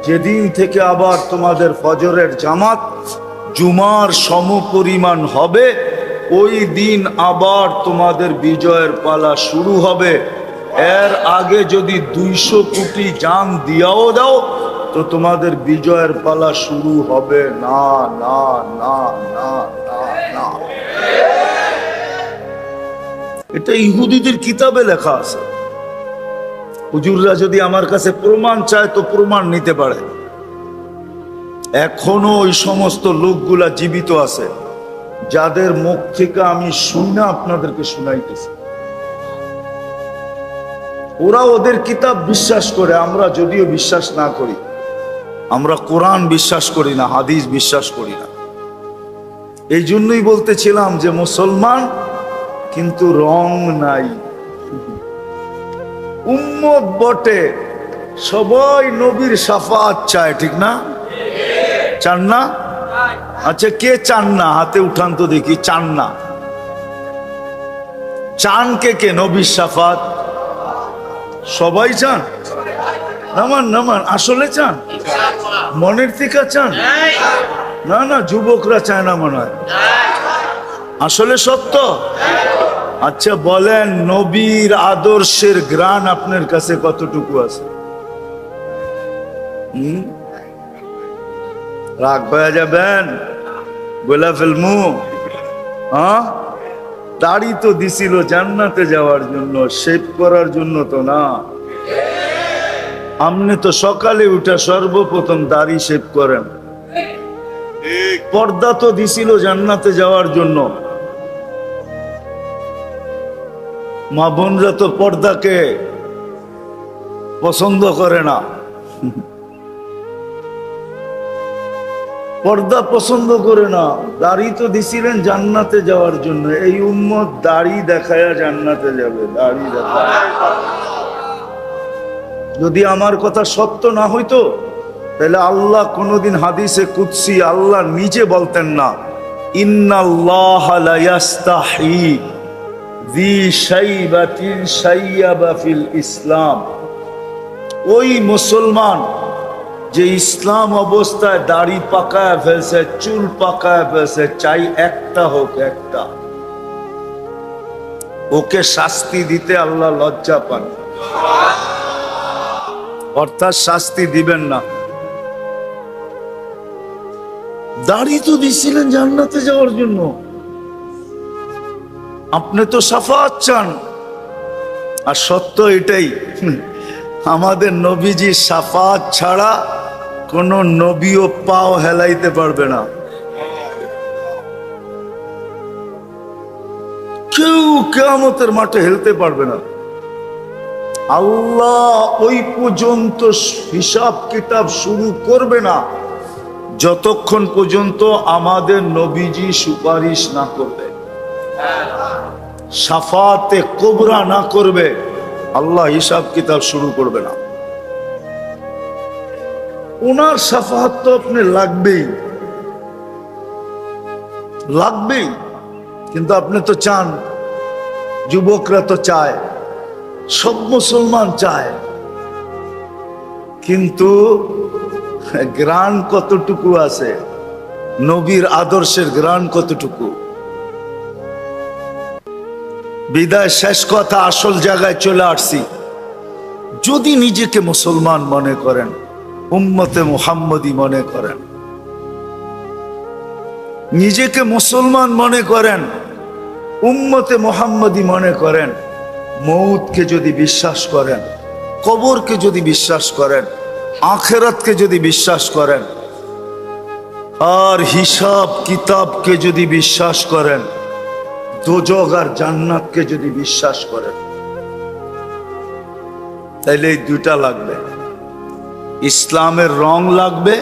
যেদিন থেকে আবার তোমাদের ফজরের জামাত জুমার সমপরিমাণ হবে, ওই দিন আবার তোমাদের বিজয়ের পালা শুরু হবে। এর আগে যদি 200 কোটি জান দিয়াও দাও তো তোমাদের বিজয়ের পালা শুরু হবে না, না, না, না, না, না। এটা ইহুদিদের কিতাবে লেখা আছে। হুজুররা যদি আমার কাছে প্রমাণ চায় তো প্রমাণ নিতে পারে। এখনো ওই সমস্ত লোকগুলা জীবিত আছে যাদের মুখ থেকে আমি শুনে আপনাদেরকে শুনাইতেছি। ওরা ওদের কিতাব বিশ্বাস করে, আমরা যদিও বিশ্বাস না করি। আমরা কোরআন বিশ্বাস করি না, হাদিস বিশ্বাস করি না। এই জন্যই বলতেছিলাম যে মুসলমান কিন্তু রং নাই, উম্মত বটে, সবাই নবীর শাফাত চায়, ঠিক না? চান না? আচ্ছা, কে চান না? হাতে উঠান তো দেখি। চান না? চান কে কে নবীর শাফাত? সবাই চান? নামান নামান, আসলে চান? মনের থেকে চান? না না, যুবকরা চায় না মনে হয়। আসলে সত্য? আচ্ছা বলেন, নবীর আদর্শের গ্রাণ আপনার কাছে কতটুকু আছে? রাগ হয়ে যাবেন, বলে ফেলমু। হ্যাঁ, দাড়ি তো দিছিল জান্নাতে যাওয়ার জন্য, শেভ করার জন্য তো না। আপনি তো সকালে উঠে সর্বপ্রথম দাড়ি শেভ করেন। পর্দা তো দিছিল জান্নাতে যাওয়ার জন্য। মা বোনরা তো পর্দাকে পছন্দ করে না, পর্দা পছন্দ করে না। দাড়ি তো দিছিলেন জান্নাতে যাওয়ার জন্য। এই উম্মত দাড়ি দেখায়া জান্নাতে যাবে, দাড়ি দেখায়। যদি আমার কথা সত্য না হইতো তাহলে আল্লাহ কোনদিন হাদিসে কুদসি আল্লাহ নিজে বলতেন না, ইন্নাল্লাহ লা ইয়াস্তাহি যী শাইবাতিন শাইয়াবা ফিল ইসলাম। ওই মুসলমান যে ইসলাম অবস্থায় দাড়ি পাকায় ফেলছে, চুল পাকায় ফেলছে, চাই একটা হোক, একটা, ওকে শাস্তি দিতে আল্লাহ লজ্জা পান, অর্থাৎ শাস্তি দিবেন না। দাড়ি তো দিছিলেন জান্নাতে যাওয়ার জন্য, আপনি তো শাফাত চান। আর সত্য এটাই, আমাদের নবীজি শাফাত ছাড়া কোন নবীও পাও হেলাইতে পারবে না। কেউ কিয়ামতের মাঠে হেলতে পারবে না। আল্লাহ ওই পর্যন্ত হিসাব কিতাব শুরু করবে না যতক্ষণ পর্যন্ত আমাদের নবীজি সুপারিশ না করবে, শাফাতে কুবরা না করবে, আল্লাহ হিসাব কিতাব শুরু করবে না। ওনার শাফাত তো আপনি লাগবেই, লাগবেই। কিন্তু আপনি তো চান, যুবকরা তো চায়, সব মুসলমান চায়, কিন্তু গ্রাণ কতটুকু আছে? নবীর আদর্শের গ্রাণ কতটুকু? বিদায় শেষ কথা, আসল জায়গায় চলে আসছি। যদি নিজেকে মুসলমান মনে করেন, উম্মতে মুহাম্মদী মনে করেন, নিজেকে মুসলমান মনে করেন, উম্মতে মুহাম্মদী মনে করেন, মৌতকে যদি বিশ্বাস করেন, কবরকে যদি বিশ্বাস করেন, আখিরাতকে যদি বিশ্বাস করেন, আর হিসাব কিতাবকে যদি বিশ্বাস করেন, দোজখ আর জান্নাতকে যদি বিশ্বাস করেন, তাইলে এই দুইটা লাগবে। ইসলামের রং লাগবে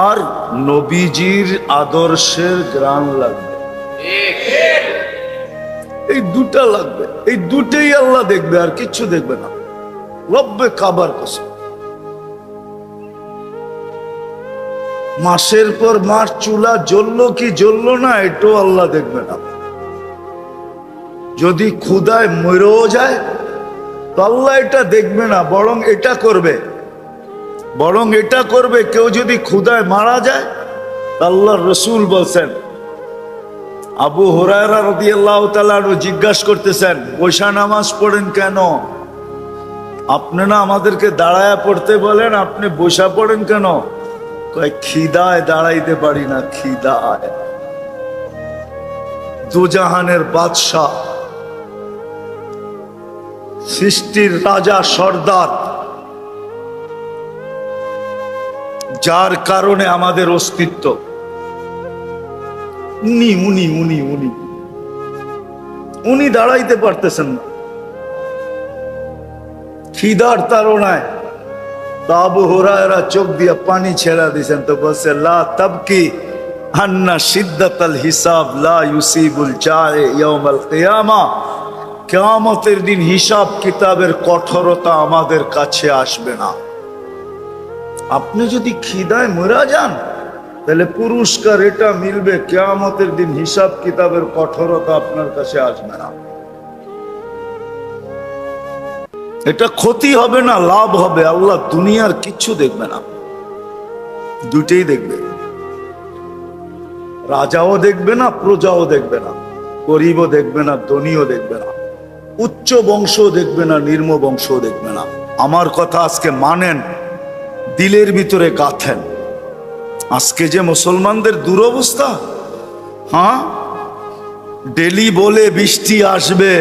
আর নবীজির আদর্শের গ্রাণ লাগবে। এই দুটা লাগবে, এই দুটেই আল্লাহ দেখবে, আর কিচ্ছু দেখবে না। রব্বে কাবার কসম, মাসের পর মাস চুলা জ্বললো কি জ্বললো না এটাও আল্লাহ দেখবে না। যদি ক্ষুধায় মরেও যায় তো আল্লাহ এটা দেখবে না, বরং এটা করবে, বরং এটা করবে, কেউ যদি ক্ষুধায় মারা যায়, আল্লাহর রসুল বলছেন, আবু হুরায়রা রাদিয়াল্লাহু তাআলা জিজ্ঞাসা করতেছেন, বৈশা নামাজ পড়েন কেন? আপনি না আমাদেরকে দাঁড়ায় পড়তে বলেন, আপনি বৈশা পড়েন কেন? কয়, খিদায় দাঁড়াইতে পারি না, খিদায়। দুজাহানের বাদশাহ, সৃষ্টির রাজা সর্দার, যার কারণে আমাদের অস্তিত্ব, উনি উনি উনি উনি উনি দাঁড়াইতে পারতেছেন না খিদার তাড়নায়। তো আবু হুরায়রা চোখ দিয়ে পানি ছেড়া দিয়েছেন, তো বলছে, লা তাবকি আন্না শিদ্দাতাল হিসাব লা ইউসিবুল জায়ে ইয়াউমাল কিয়ামা। কিয়ামতের দিন হিসাব কিতাবের কঠোরতা আমাদের কাছে আসবে না। আপনি যদি খিদায় মরা যান, তাহলে পুরস্কার এটা মিলবে, কিয়ামতের দিন হিসাব কিতাবের কঠোরতা আপনার কাছে আসবে না। এটা ক্ষতি হবে না, লাভ হবে। আল্লাহ দুনিয়ার কিচ্ছু দেখবে না, দুটেই দেখবে। রাজাও দেখবে না, প্রজাও দেখবে না, গরিবও দেখবে না, ধনীও দেখবে না, উচ্চ বংশও দেখবে না, নিম্ন বংশও দেখবে না। আমার কথা আজকে মানেন, দিলের ভিতরে গাঁথেন। আজকে যে মুসলমানদের দুরবস্থা, হ্যাঁ, ডেলি বলে বৃষ্টি আসবে,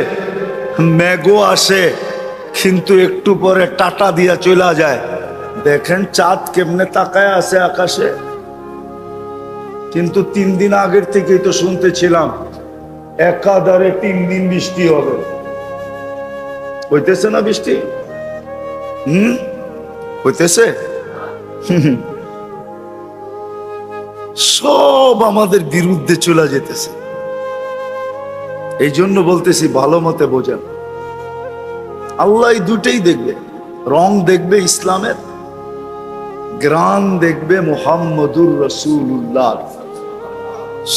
মেঘও আসে, কিন্তু একটু পরে টাটা দিয়া চলে যায়। দেখেন চাঁদ কেমনে তাকায় আছে আকাশে। কিন্তু 3 দিন আগের থেকেই তো শুনতেছিলাম একাধারে 3 দিন বৃষ্টি হবে। হইতেছে না বৃষ্টি? হইতেছে। সব আমাদের বিরুদ্ধে চলে যেতেছে। এই জন্য বলতেছি, ভালো মতে বোঝেন। আল্লাহ দুটেই দেখবে, রং দেখবে ইসলামের, গ্রান দেখবে মুহাম্মদুর রাসূলুল্লাহ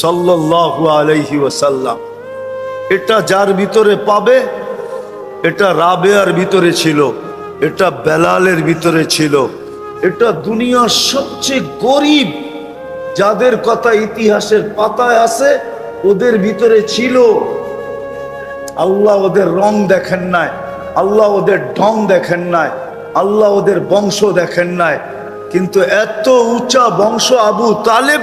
সাল্লাল্লাহু আলাইহি ওয়াসাল্লাম। এটা যার ভিতরে পাবে, এটা রাবেয়ার ভিতরে ছিল, এটা বেলালের ভিতরে ছিল, এটা দুনিয়ার সবচেয়ে গরিব যাদের কথা ইতিহাসের পাতায় আছে, ওদের ভিতরে ছিল। আল্লাহ ওদের রং দেখেন নাই, আল্লাহ ওদের ঢং দেখেন নাই, আল্লাহ ওদের বংশ দেখেন নাই, কিন্তু এত উঁচা বংশ আবু তালেব,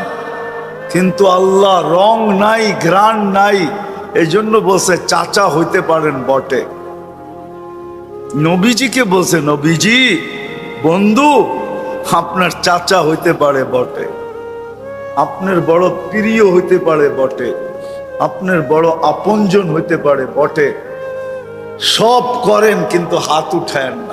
কিন্তু আল্লাহ রং নাই, ঘ্রাণ নাই। এই জন্য বলছে চাচা হইতে পারেন বটে। নবীজিকে বলছে, নবীজি বন্ধু, আপনার চাচা হইতে পারে বটে, আপনার বড় প্রিয় হইতে পারে বটে, আপনার বড় আপনজন হইতে পারে বটে, সব করেন কিন্তু হাত উঠায়েন না।